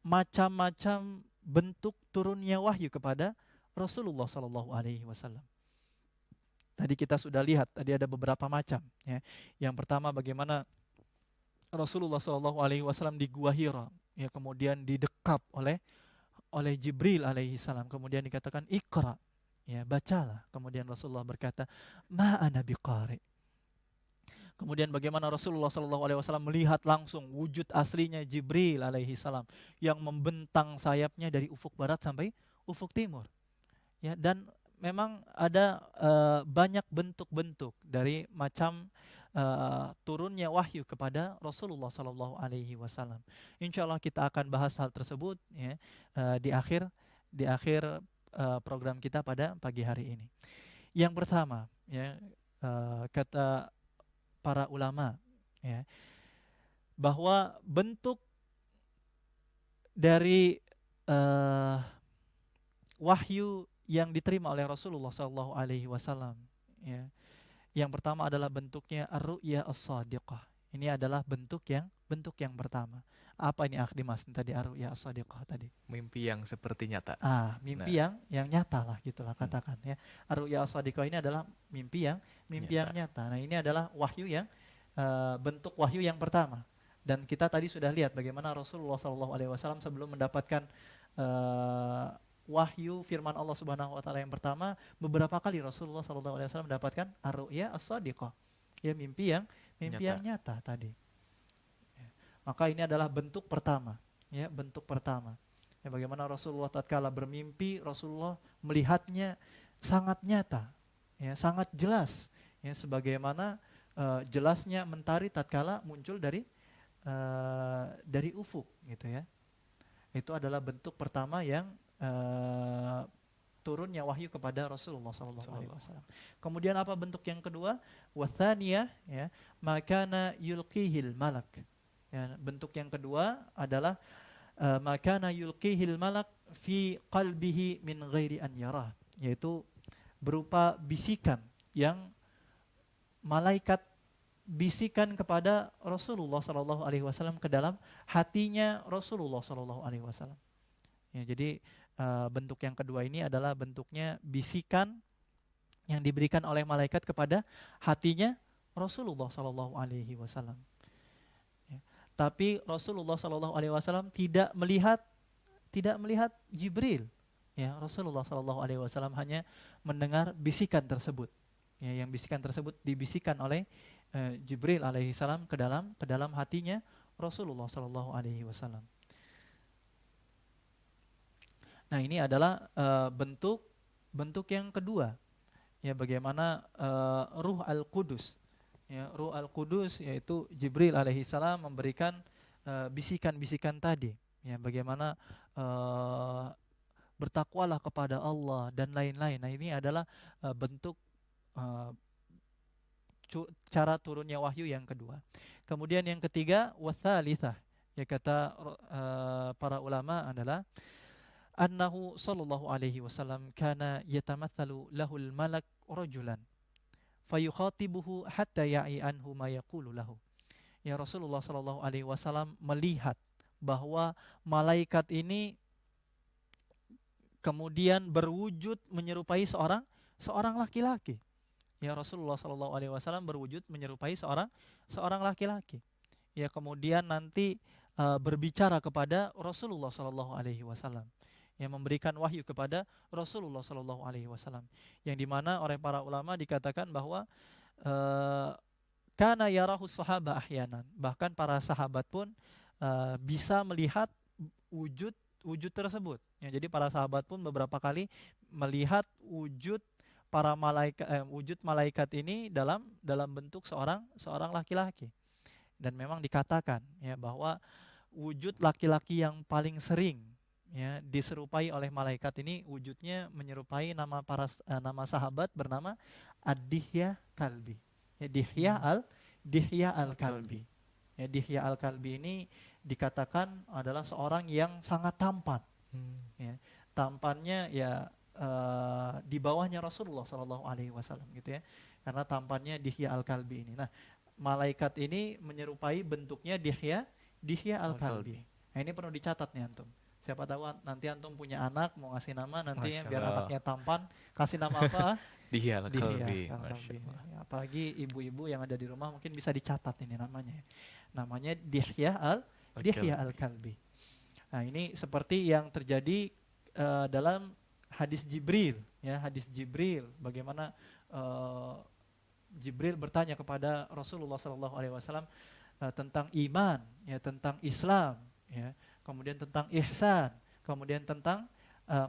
macam-macam bentuk turunnya wahyu kepada Rasulullah Sallallahu Alaihi Wasallam. Tadi kita sudah lihat, tadi ada beberapa macam. Ya. Yang pertama bagaimana Rasulullah Sallallahu Alaihi Wasallam di Gua Hira, ya, kemudian didekap oleh Jibril alaihi salam, kemudian dikatakan Iqra, ya, bacalah. Kemudian Rasulullah berkata, ma ana biqari. Kemudian bagaimana Rasulullah Shallallahu Alaihi Wasallam melihat langsung wujud aslinya Jibril alaihi salam yang membentang sayapnya dari ufuk barat sampai ufuk timur, ya. Dan memang ada banyak bentuk-bentuk dari macam turunnya wahyu kepada Rasulullah Shallallahu Alaihi Wasallam. Insya Allah kita akan bahas hal tersebut, ya, di akhir program kita pada pagi hari ini. Yang pertama, ya, kata para ulama, ya, bahwa bentuk dari wahyu yang diterima oleh Rasulullah Shallallahu Alaihi Wasallam, ya, yang pertama adalah bentuknya ar-ru'ya as-sadiqah. Ini adalah bentuk yang pertama. Apa ini Dimas tadi ar-ru'ya as-sadiqah tadi?
Mimpi yang seperti nyata.
Mimpi yang nyata lah, gitulah katakan, ya. Ar-ru'ya as-sadiqah ini adalah mimpi yang nyata. Nah, ini adalah wahyu yang bentuk wahyu yang pertama. Dan kita tadi sudah lihat bagaimana Rasulullah SAW sebelum mendapatkan wahyu firman Allah Subhanahu wa taala yang pertama, beberapa kali Rasulullah SAW mendapatkan ar-ru'ya as-sadiqah, ya, mimpi yang nyata tadi. Ya. Maka ini adalah bentuk pertama, ya, bentuk pertama. Ya, bagaimana Rasulullah tatkala bermimpi, Rasulullah melihatnya sangat nyata, ya, sangat jelas, ya, sebagaimana jelasnya mentari tatkala muncul dari ufuk, gitu, ya. Itu adalah bentuk pertama yang turunnya wahyu kepada Rasulullah SAW. Kemudian apa bentuk yang kedua? Wathaniyah, ya, makana yulqihil malak. Ya, bentuk yang kedua adalah makana yulqihil malak fi qalbihi min ghairi an yarah, yaitu berupa bisikan yang malaikat bisikan kepada Rasulullah Shallallahu Alaihi Wasallam ke dalam hatinya Rasulullah Shallallahu Alaihi Wasallam. Ya, jadi bentuk yang kedua ini adalah bentuknya bisikan yang diberikan oleh malaikat kepada hatinya Rasulullah Shallallahu Alaihi Wasallam. Ya. Tapi Rasulullah Shallallahu Alaihi Wasallam tidak melihat Jibril. Ya, Rasulullah Shallallahu Alaihi Wasallam hanya mendengar bisikan tersebut. Ya, yang bisikan tersebut dibisikkan oleh Jibril alaihissalam ke dalam hatinya Rasulullah Shallallahu Alaihi Wasallam. Nah, ini adalah bentuk yang kedua. Ya, bagaimana Ruh Al-Qudus. Ya, Ruh Al-Qudus yaitu Jibril alaihissalam memberikan bisikan-bisikan tadi. Ya, bagaimana bertakwalah kepada Allah dan lain-lain. Nah, ini adalah bentuk cara turunnya wahyu yang kedua. Kemudian yang ketiga, wasalitsah. Ya, kata para ulama adalah annahu sallallahu alaihi wasallam kana yatamatsalu lahul malak rajulan fayukhatibuhu hatta ya'i anhu ma yaqulu lahu. Ya, Rasulullah sallallahu alaihi wasallam melihat bahwa malaikat ini kemudian berwujud menyerupai seorang laki-laki. Ya, Rasulullah Shallallahu Alaihi Wasallam berwujud menyerupai seorang laki-laki. Ya, kemudian nanti berbicara kepada Rasulullah Shallallahu Alaihi Wasallam, yang memberikan wahyu kepada Rasulullah Shallallahu Alaihi Wasallam, yang dimana oleh para ulama dikatakan bahwa kana yarahu sahaba ahyanan, bahkan para sahabat pun bisa melihat wujud tersebut. Ya, jadi para sahabat pun beberapa kali melihat wujud wujud malaikat ini dalam bentuk seorang laki-laki. Dan memang dikatakan ya bahwa wujud laki-laki yang paling sering ya diserupai oleh malaikat ini wujudnya menyerupai nama sahabat bernama Ad-Dihya Kalbi. Ya, Dihya al-Kalbi. Ya, Dihya al-Kalbi ini dikatakan adalah seorang yang sangat tampan. Ya, tampannya ya di bawahnya Rasulullah Shallallahu Alaihi Wasallam gitu ya, karena tampannya Dihya al-Kalbi ini. Nah, malaikat ini menyerupai bentuknya Dihya al-Kalbi. Nah, ini perlu dicatat nih antum. Siapa tahu nanti antum punya anak mau ngasih nama nantinya biar anaknya tampan, kasih nama apa?
Dihya al-Kalbi.
Ya, apalagi ibu-ibu yang ada di rumah mungkin bisa dicatat ini namanya. Namanya Dihya al-Kalbi. Nah, ini seperti yang terjadi dalam hadis Jibril, ya, hadis Jibril, bagaimana Jibril bertanya kepada Rasulullah Sallallahu Alaihi Wasallam tentang iman, ya, tentang Islam, ya, kemudian tentang ihsan, kemudian tentang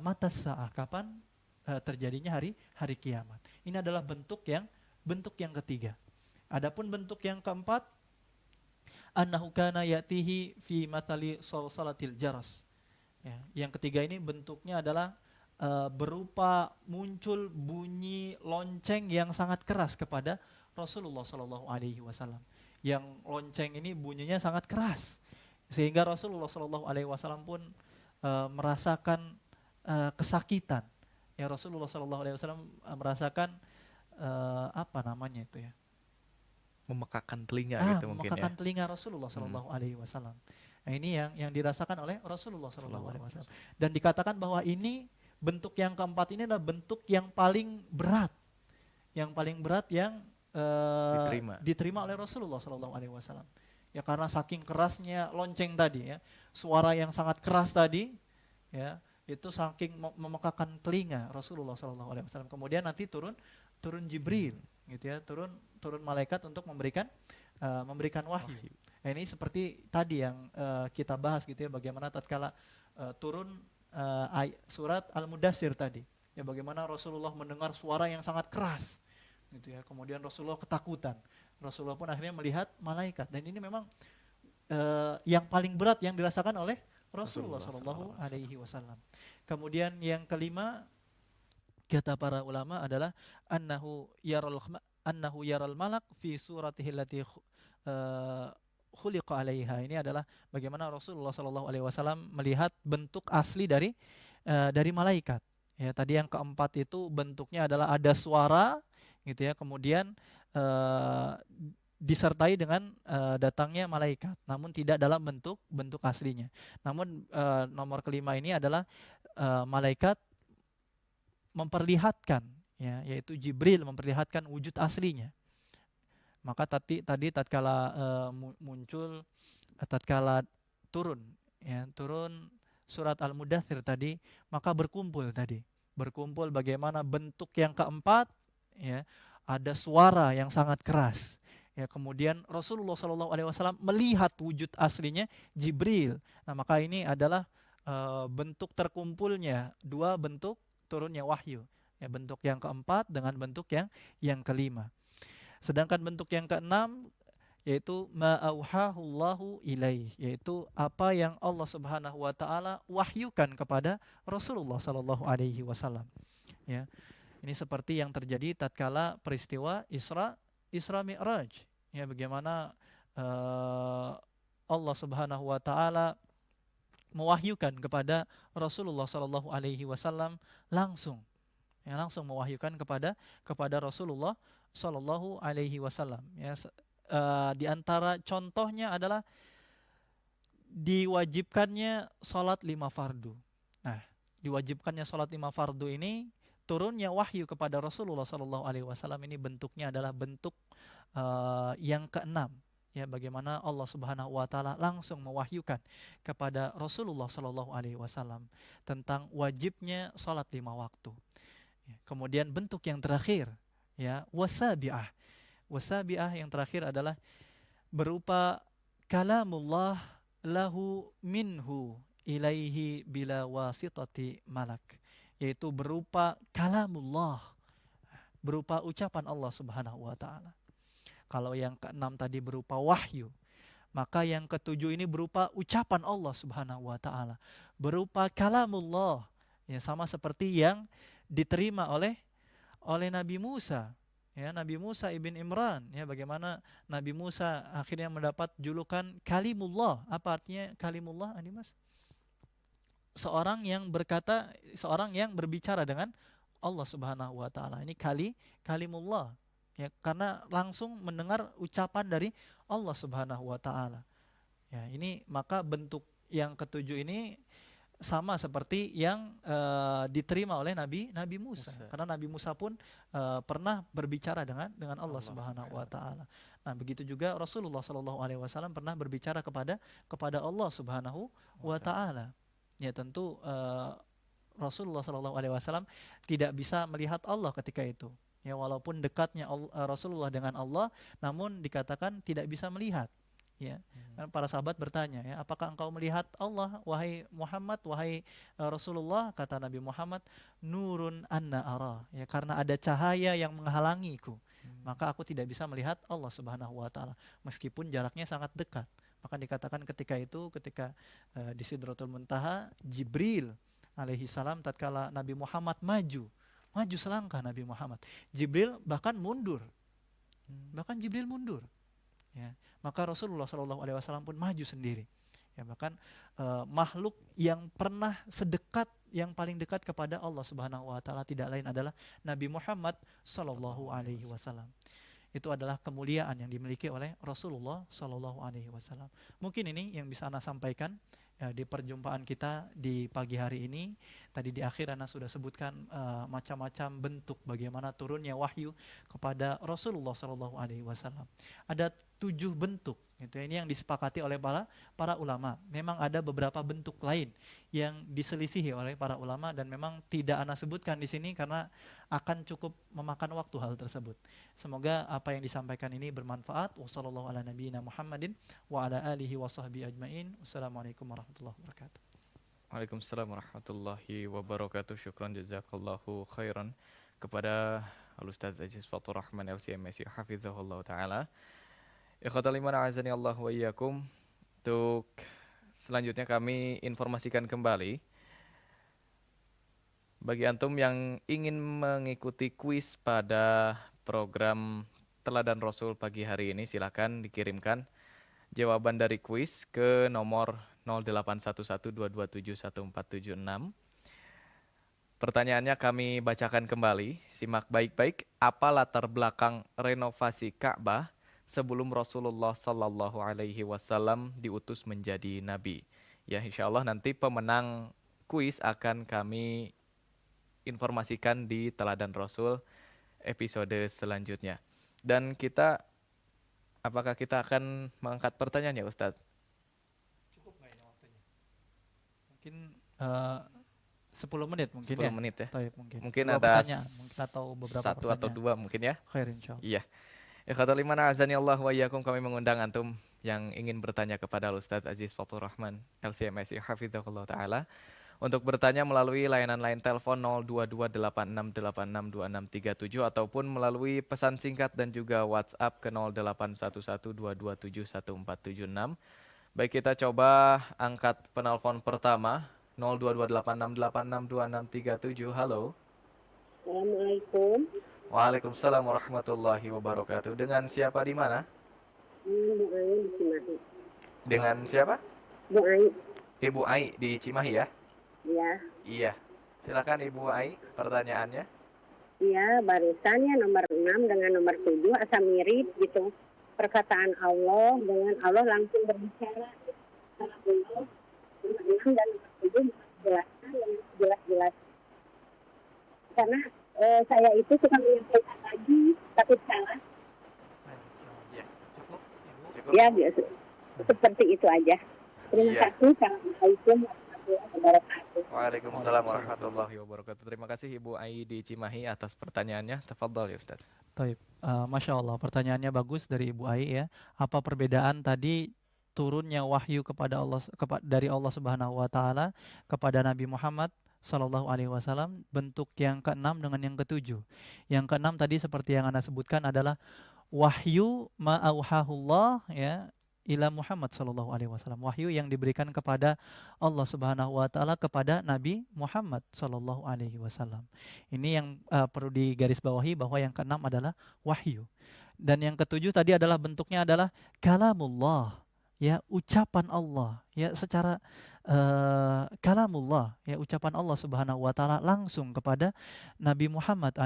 mata sa'ah, kapan terjadinya hari kiamat. Ini adalah bentuk yang ketiga. Adapun bentuk yang keempat, annahu kana ya'tihi fi mathali salsalatil jaras. Ya, yang ketiga ini bentuknya adalah berupa muncul bunyi lonceng yang sangat keras kepada Rasulullah Shallallahu Alaihi Wasallam. Yang lonceng ini bunyinya sangat keras sehingga Rasulullah Shallallahu Alaihi Wasallam pun merasakan kesakitan. Ya, Rasulullah Shallallahu Alaihi Wasallam merasakan apa namanya itu ya?
Memekakan telinga gitu mungkin ya.
Memekakan telinga Rasulullah Shallallahu Alaihi Wasallam. Nah, ini yang dirasakan oleh Rasulullah Shallallahu Alaihi Wasallam. Dan dikatakan bahwa ini bentuk yang keempat ini adalah bentuk yang paling berat, yang diterima oleh Rasulullah Shallallahu Alaihi Wasallam. Ya, karena saking kerasnya lonceng tadi, ya, suara yang sangat keras tadi, ya, itu saking memekakan telinga Rasulullah Shallallahu Alaihi Wasallam. Kemudian nanti turun Jibril, gitu ya, turun malaikat untuk memberikan wahyu. Nah, ini seperti tadi yang kita bahas gitu ya, bagaimana tatkala turun surat Al-Mudassir tadi, ya, bagaimana Rasulullah mendengar suara yang sangat keras gitu ya, kemudian Rasulullah ketakutan, Rasulullah pun akhirnya melihat malaikat, dan ini memang yang paling berat yang dirasakan oleh Rasulullah Shallallahu Alaihi Wasallam. Kemudian yang kelima, kata para ulama adalah annahu yaral malak fi suratihi allati khuliqa alaiha. Ini adalah bagaimana Rasulullah Shallallahu Alaihi Wasallam melihat bentuk asli dari malaikat. Ya, tadi yang keempat itu bentuknya adalah ada suara gitu ya, kemudian eh, disertai dengan datangnya malaikat, namun tidak dalam bentuk bentuk aslinya. Namun nomor kelima ini adalah malaikat memperlihatkan, ya, yaitu Jibril memperlihatkan wujud aslinya. Maka tadi tatkala muncul, tatkala turun, ya, turun surat Al-Mudaththir tadi, maka berkumpul bagaimana bentuk yang keempat, ya, ada suara yang sangat keras, ya, kemudian Rasulullah SAW melihat wujud aslinya Jibril. Nah, maka ini adalah bentuk terkumpulnya dua bentuk turunnya wahyu, ya, bentuk yang keempat dengan bentuk yang kelima. Sedangkan bentuk yang keenam yaitu ma'auhahullahu ilaih, yaitu apa yang Allah Subhanahu wa taala wahyukan kepada Rasulullah sallallahu alaihi wasallam, ya. Ini seperti yang terjadi tatkala peristiwa Isra Mi'raj, ya, bagaimana Allah Subhanahu wa taala mewahyukan kepada Rasulullah sallallahu alaihi wasallam langsung, ya, langsung mewahyukan kepada Rasulullah sallallahu alaihi wasallam, ya. Di antara contohnya adalah diwajibkannya sholat 5 fardu. Nah, diwajibkannya sholat 5 fardu ini, turunnya wahyu kepada Rasulullah Shallallahu Alaihi Wasallam ini bentuknya adalah bentuk yang keenam. Ya, bagaimana Allah Subhanahu Wa Taala langsung mewahyukan kepada Rasulullah Shallallahu Alaihi Wasallam tentang wajibnya sholat 5 waktu. Ya, kemudian bentuk yang terakhir, ya, wasabiah. Wasabiah yang terakhir adalah berupa kalamullah lahu minhu ilaihi bila wasitati malak, yaitu berupa kalamullah, berupa ucapan Allah Subhanahu wa taala. Kalau yang keenam tadi berupa wahyu, maka yang ketujuh ini berupa ucapan Allah Subhanahu wa taala, berupa kalamullah, ya, sama seperti yang diterima oleh Nabi Musa. Ya, Nabi Musa ibn Imran, ya, bagaimana Nabi Musa akhirnya mendapat julukan Kalimullah. Apa artinya Kalimullah, Mas? Seorang yang berkata, seorang yang berbicara dengan Allah Subhanahu wa taala. Ini Kalimullah. Ya, karena langsung mendengar ucapan dari Allah Subhanahu wa taala. Ya, ini maka bentuk yang ketujuh ini sama seperti yang diterima oleh Nabi Musa. Karena Nabi Musa pun pernah berbicara dengan Allah Subhanahu wa taala. Nah, begitu juga Rasulullah Shallallahu alaihi wasallam pernah berbicara kepada Allah Subhanahu wa taala. Ya, tentu Rasulullah Shallallahu alaihi wasallam tidak bisa melihat Allah ketika itu. Ya, walaupun dekatnya Rasulullah dengan Allah, namun dikatakan tidak bisa melihat. Ya, para sahabat bertanya, ya, apakah engkau melihat Allah, wahai Muhammad, wahai Rasulullah? Kata Nabi Muhammad, nurun anna ara, ya, karena ada cahaya yang menghalangiku, maka aku tidak bisa melihat Allah Subhanahu wa taala meskipun jaraknya sangat dekat. Maka dikatakan ketika itu, ketika di Sidratul Muntaha, Jibril alaihi salam tatkala Nabi Muhammad maju selangkah Nabi Muhammad, Jibril bahkan mundur. Jibril mundur. Ya, maka Rasulullah Shallallahu Alaihi Wasallam pun maju sendiri. Ya, bahkan makhluk yang pernah sedekat, yang paling dekat kepada Allah Subhanahu Wa Taala tidak lain adalah Nabi Muhammad Shallallahu Alaihi Wasallam. Itu adalah kemuliaan yang dimiliki oleh Rasulullah Shallallahu Alaihi Wasallam. Mungkin ini yang bisa Ana sampaikan ya, di perjumpaan kita di pagi hari ini. Tadi di akhir Ana sudah sebutkan macam-macam bentuk bagaimana turunnya wahyu kepada Rasulullah Shallallahu Alaihi Wasallam. Ada 7 bentuk. Itu ini yang disepakati oleh para ulama. Memang ada beberapa bentuk lain yang diselisihi oleh para ulama dan memang tidak Ana sebutkan di sini karena akan cukup memakan waktu hal tersebut. Semoga apa yang disampaikan ini bermanfaat. Wassallallahu ala nabiyina Muhammadin wa ala alihi wa sahbihi ajmain. Wassalamualaikum warahmatullahi wabarakatuh.
Waalaikumsalam warahmatullahi wabarakatuh. Syukran jazakallahu khairan kepada Al-Ustaz Aziz Fathur Rahman LCMSI hafizahullah ta'ala. Ikhwatal iman a'azani Allah wa iyyakum. Untuk selanjutnya kami informasikan kembali bagi antum yang ingin mengikuti kuis pada program Teladan Rasul pagi hari ini, silakan dikirimkan jawaban dari kuis ke nomor 0811227146 Pertanyaannya kami bacakan kembali. Simak baik-baik. Apa latar belakang renovasi Ka'bah sebelum Rasulullah Sallallahu Alaihi Wasallam diutus menjadi nabi? Ya, insya Allah nanti pemenang kuis akan kami informasikan di Teladan Rasul episode selanjutnya. Dan apakah kita akan mengangkat pertanyaan ya Ustadz?
Cukup nggak ini waktunya? Mungkin eh, 10 menit mungkin
10
ya.
menit ya.
Taib mungkin.
Mungkin
Dua
ada
pertanyaan mungkin atau beberapa
satu atau
pertanyaan.
dua mungkin ya.
Khair insyaallah.
Iya. Ikhwatal iman azani Allah wa iyyakum, kami mengundang antum yang ingin bertanya kepada Ustadz Aziz Fathur Rahman LCMSI hafizahullah taala untuk bertanya melalui layanan line telepon 02286862637 ataupun melalui pesan singkat dan juga WhatsApp ke 081122771476. Baik, kita coba angkat penelpon pertama 02286862637. Halo.
Assalamualaikum.
Waalaikumsalam warahmatullahi wabarakatuh. Dengan siapa di mana?
Bu Ai di Cimahi.
Dengan siapa?
Bu Ai.
Ibu Ai di Cimahi ya?
Ya.
Iya. Silakan Ibu Ai, pertanyaannya.
Iya, barusannya nomor 6 dengan nomor 7 asa mirip gitu. Perkataan Allah dengan Allah langsung berbicara. Kalau dulu, nomor 6 dan nomor 7 jelaskan yang jelas-jelas. Karena saya itu suka menyampaikan lagi, tapi salah.
Iya. Cukup, Ibu? Cukup.
Ya, biasa. Seperti itu aja. Terima
Iya.
kasih. Assalamualaikum warahmatullahi wabarakatuh.
Waalaikumsalam warahmatullahi wabarakatuh. Terima kasih Ibu Ai di Cimahi atas pertanyaannya. Tafadhol ya Ustaz.
Taib. Masya Allah, pertanyaannya bagus dari Ibu Ai ya. Apa perbedaan tadi turunnya wahyu kepada Allah dari Allah Subhanahu wa taala kepada Nabi Muhammad Sallallahu Alaihi Wasallam, bentuk yang keenam dengan yang ketujuh. Yang keenam tadi seperti yang Anda sebutkan adalah wahyu ma'auhahullah ya ila Muhammad Sallallahu Alaihi Wasallam. Wahyu yang diberikan kepada Allah Subhanahu wa taala kepada Nabi Muhammad Sallallahu Alaihi Wasallam. Ini yang perlu digarisbawahi bahwa yang keenam adalah wahyu. Dan yang ketujuh tadi adalah bentuknya adalah kalamullah, ya ucapan Allah, ya secara kalamullah, ya ucapan Allah Subhanahu wa taala langsung kepada Nabi Muhammad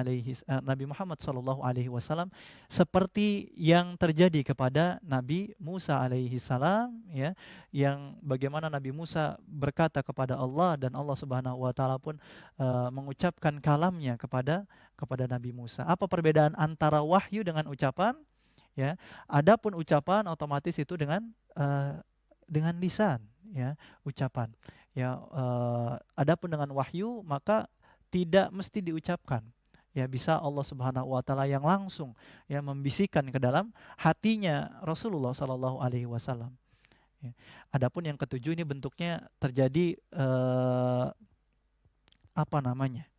sallallahu alaihi wasallam, seperti yang terjadi kepada Nabi Musa alaihi salam, ya, yang bagaimana Nabi Musa berkata kepada Allah dan Allah Subhanahu wa taala pun mengucapkan kalamnya kepada Nabi Musa. Apa perbedaan antara wahyu dengan ucapan? Ya, adapun ucapan otomatis itu dengan lisan, ya, ucapan. Ya, adapun dengan wahyu maka tidak mesti diucapkan. Ya, bisa Allah Subhanahu wa taala yang langsung ya membisikkan ke dalam hatinya Rasulullah sallallahu alaihi wasallam. Ya. Adapun yang ketujuh ini bentuknya terjadi apa namanya?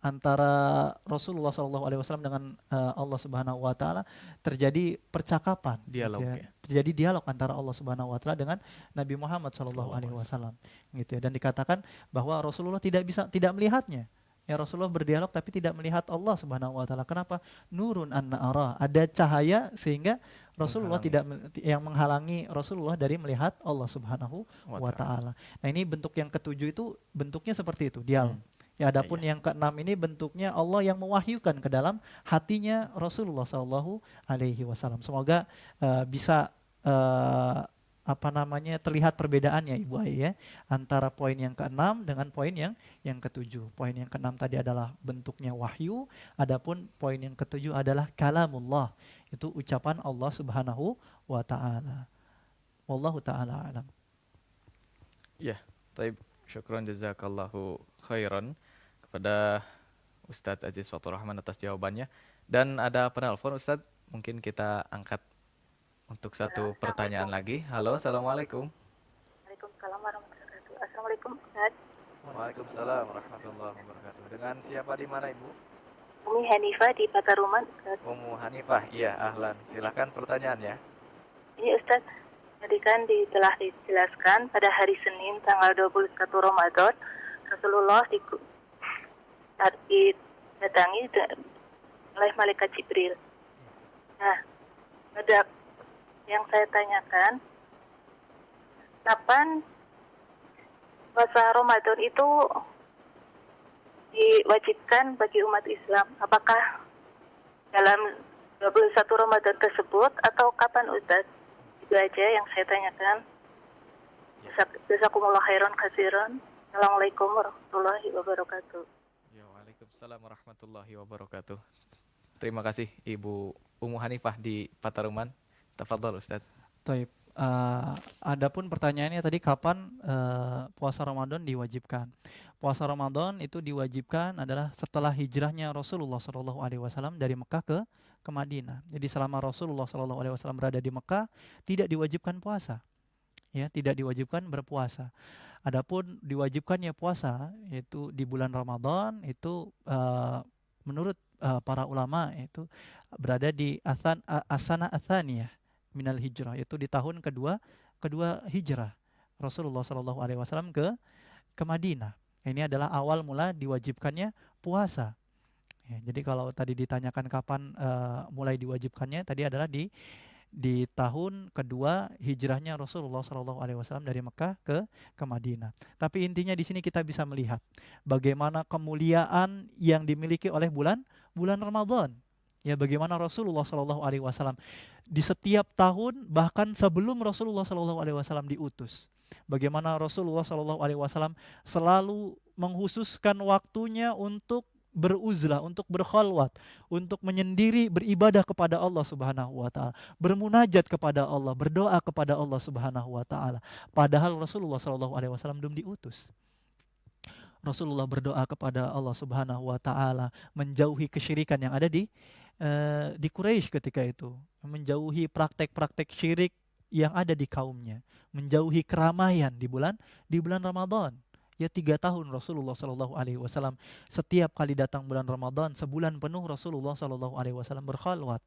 Antara Rasulullah SAW dengan Allah Subhanahu Wa Taala terjadi percakapan,
Dialog
gitu ya.
ya.
Terjadi dialog antara Allah Subhanahu Wa Taala dengan Nabi Muhammad SAW, gitu ya. Dan dikatakan bahwa Rasulullah tidak melihatnya. Ya, Rasulullah berdialog tapi tidak melihat Allah Subhanahu Wa Taala. Kenapa? Nurun anna ara, ada cahaya sehingga Rasulullah yang menghalangi Rasulullah dari melihat Allah Subhanahu Wa Taala. Nah, ini bentuk yang ketujuh itu bentuknya seperti itu, dialog. Ya, adapun yang keenam ini bentuknya Allah yang mewahyukan ke dalam hatinya Rasulullah Shallallahu Alaihi Wasallam. Semoga bisa terlihat perbedaannya Ibu Ai ya, antara poin yang keenam dengan poin yang ketujuh. Poin yang keenam tadi adalah bentuknya wahyu, adapun poin yang ketujuh adalah kalamullah, itu ucapan Allah Subhanahu wa taala. Wallahu taala alam.
Ya, taib. Syukran jazakallahu khairan kepada Ustadz Aziz Fathur Rahman atas jawabannya. Dan ada penelpon Ustadz, mungkin kita angkat untuk satu pertanyaan lagi. Halo, assalamualaikum.
Waalaikumsalam warahmatullahi wabarakatuh. Assalamualaikum Ustaz.
Waalaikumsalam warahmatullahi wabarakatuh. Dengan siapa di mana Ibu?
Umi Hanifah di Pataruman Ustaz.
Ummu Hanifah, iya ahlan. Silakan pertanyaannya.
Ini Ustaz, tadi kan telah dijelaskan pada hari Senin tanggal 21 Ramadan Rasulullah didatangi oleh malaikat Jibril. Nah, ada yang saya tanyakan, kapan
puasa Ramadan itu diwajibkan bagi umat Islam. Apakah dalam 21 Ramadan tersebut atau kapan Ustaz? Itu aja yang saya tanyakan. Jazakumullah khairan katsiran. Assalamualaikum warahmatullahi wabarakatuh.
Ya, waalaikumsalam warahmatullahi wabarakatuh. Terima kasih Ibu Ummu Hanifah di Pataruman. Tafadhol Ustaz.
Taib. Adapun pertanyaannya tadi kapan puasa Ramadan diwajibkan? Puasa Ramadan itu diwajibkan adalah setelah hijrahnya Rasulullah SAW dari Mekah ke Madinah. Jadi selama Rasulullah SAW berada di Mekah tidak diwajibkan puasa, ya, tidak diwajibkan berpuasa. Adapun diwajibkannya puasa itu di bulan Ramadan itu menurut para ulama itu berada di asana atsaniyah minal hijrah, yaitu di tahun kedua hijrah Rasulullah SAW ke Madinah. Ini adalah awal mula diwajibkannya puasa. Ya, jadi kalau tadi ditanyakan kapan mulai diwajibkannya, tadi adalah di tahun kedua hijrahnya Rasulullah SAW dari Mekah ke Madinah. Tapi intinya di sini kita bisa melihat bagaimana kemuliaan yang dimiliki oleh bulan Ramadan. Ya, bagaimana Rasulullah SAW di setiap tahun, bahkan sebelum Rasulullah SAW diutus, bagaimana Rasulullah SAW selalu menghususkan waktunya untuk beruzlah, untuk berkhalwat, untuk menyendiri beribadah kepada Allah Subhanahu wa taala, bermunajat kepada Allah, berdoa kepada Allah Subhanahu wa taala. Padahal Rasulullah SAW belum diutus. Rasulullah berdoa kepada Allah Subhanahu wa taala menjauhi kesyirikan yang ada di Quraisy ketika itu, menjauhi praktek-praktek syirik yang ada di kaumnya, menjauhi keramaian di bulan Ramadan. Ya, 3 tahun Rasulullah SAW setiap kali datang bulan Ramadan, sebulan penuh Rasulullah SAW berkhalwat,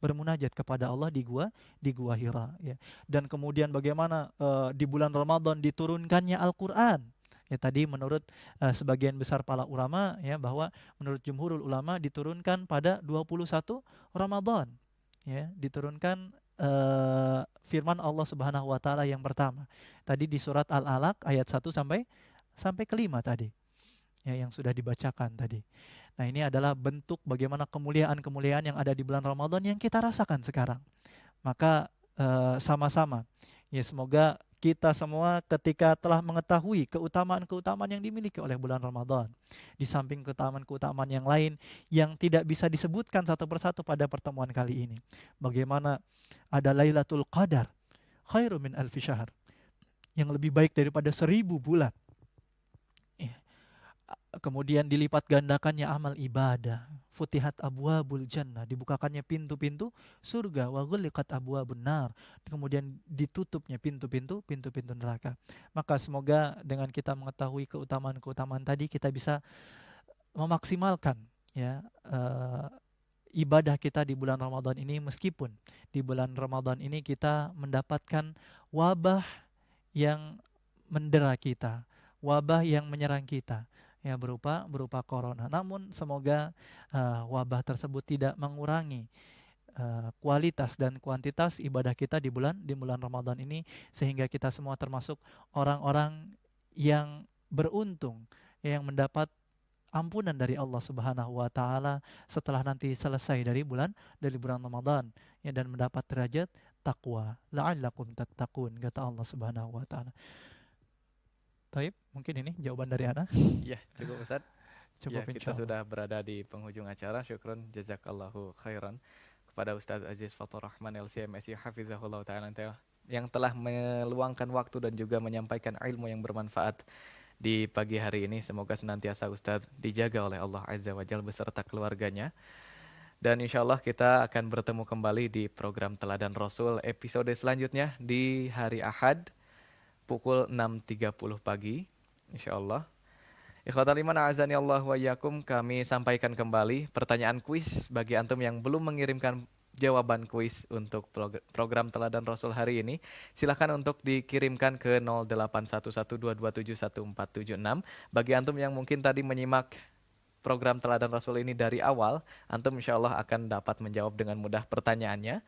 bermunajat kepada Allah di gua Hira. Ya. Dan kemudian bagaimana di bulan Ramadan diturunkannya Al-Quran. Ya, tadi menurut sebagian besar para ulama, ya, bahwa menurut jumhurul ulama diturunkan pada 21 Ramadan. Ya, diturunkan firman Allah Subhanahu wa taala yang pertama. Tadi di surat Al-Alaq ayat 1 sampai kelima tadi. Ya, yang sudah dibacakan tadi. Nah, ini adalah bentuk bagaimana kemuliaan-kemuliaan yang ada di bulan Ramadan yang kita rasakan sekarang. Maka sama-sama, ya, semoga kita semua ketika telah mengetahui keutamaan-keutamaan yang dimiliki oleh bulan Ramadan, di samping keutamaan-keutamaan yang lain yang tidak bisa disebutkan satu persatu pada pertemuan kali ini. Bagaimana ada Lailatul Qadar, khairu min alfi syahr, yang lebih baik daripada 1000 bulan. Kemudian dilipat gandakannya amal ibadah, futihat abwabul jannah, dibukakannya pintu-pintu surga, wa ghulliqat abwabun nar, kemudian ditutupnya pintu-pintu neraka. Maka semoga dengan kita mengetahui keutamaan-keutamaan tadi, kita bisa memaksimalkan, ya, ibadah kita di bulan Ramadan ini, meskipun di bulan Ramadan ini kita mendapatkan wabah yang mendera kita, wabah yang menyerang kita, ya, berupa corona. Namun semoga wabah tersebut tidak mengurangi kualitas dan kuantitas ibadah kita di bulan Ramadan ini, sehingga kita semua termasuk orang-orang yang beruntung, yang mendapat ampunan dari Allah Subhanahu wa taala setelah nanti selesai dari bulan Ramadan, ya, dan mendapat derajat takwa, la'allakum tattaqun, kata Allah Subhanahu wa taala. Taib, mungkin ini jawaban dari Ana.
Ya, cukup Ustaz.
Cukup,
ya, kita sudah berada di penghujung acara. Syukron jazakallahu khairan kepada Ustaz Aziz Fathur Rahman LCMSI hafizahullah ta'ala yang telah meluangkan waktu dan juga menyampaikan ilmu yang bermanfaat di pagi hari ini. Semoga senantiasa Ustaz dijaga oleh Allah Azza wa Jalla beserta keluarganya. Dan insya Allah kita akan bertemu kembali di program Teladan Rasul episode selanjutnya di hari Ahad pukul 6.30 pagi, insyaallah. Ikhwatal iman a'azani Allah wa iyyakum, kami sampaikan kembali pertanyaan kuis bagi antum yang belum mengirimkan jawaban kuis untuk program Teladan Rasul hari ini. Silakan untuk dikirimkan ke 081122711476. Bagi antum yang mungkin tadi menyimak program Teladan Rasul ini dari awal, antum insyaallah akan dapat menjawab dengan mudah pertanyaannya.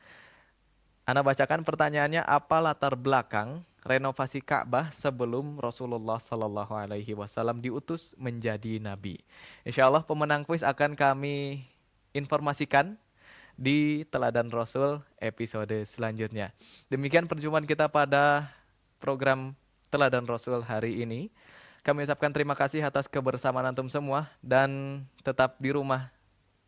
Ana bacakan pertanyaannya, apa latar belakang renovasi Ka'bah sebelum Rasulullah Sallallahu Alaihi Wasallam diutus menjadi nabi. Insya Allah pemenang kuis akan kami informasikan di Teladan Rasul episode selanjutnya. Demikian perjumpaan kita pada program Teladan Rasul hari ini. Kami ucapkan terima kasih atas kebersamaan antum semua dan tetap di rumah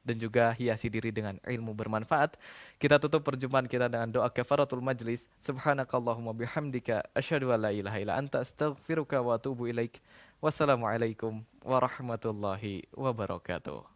dan juga hiasi diri dengan ilmu bermanfaat. Kita tutup perjumpaan kita dengan doa kafaratul majlis. Subhanakallahumma bihamdika asyhadu an la ilaha illa anta astaghfiruka wa atubu ilaik. Wassalamualaikum warahmatullahi wabarakatuh.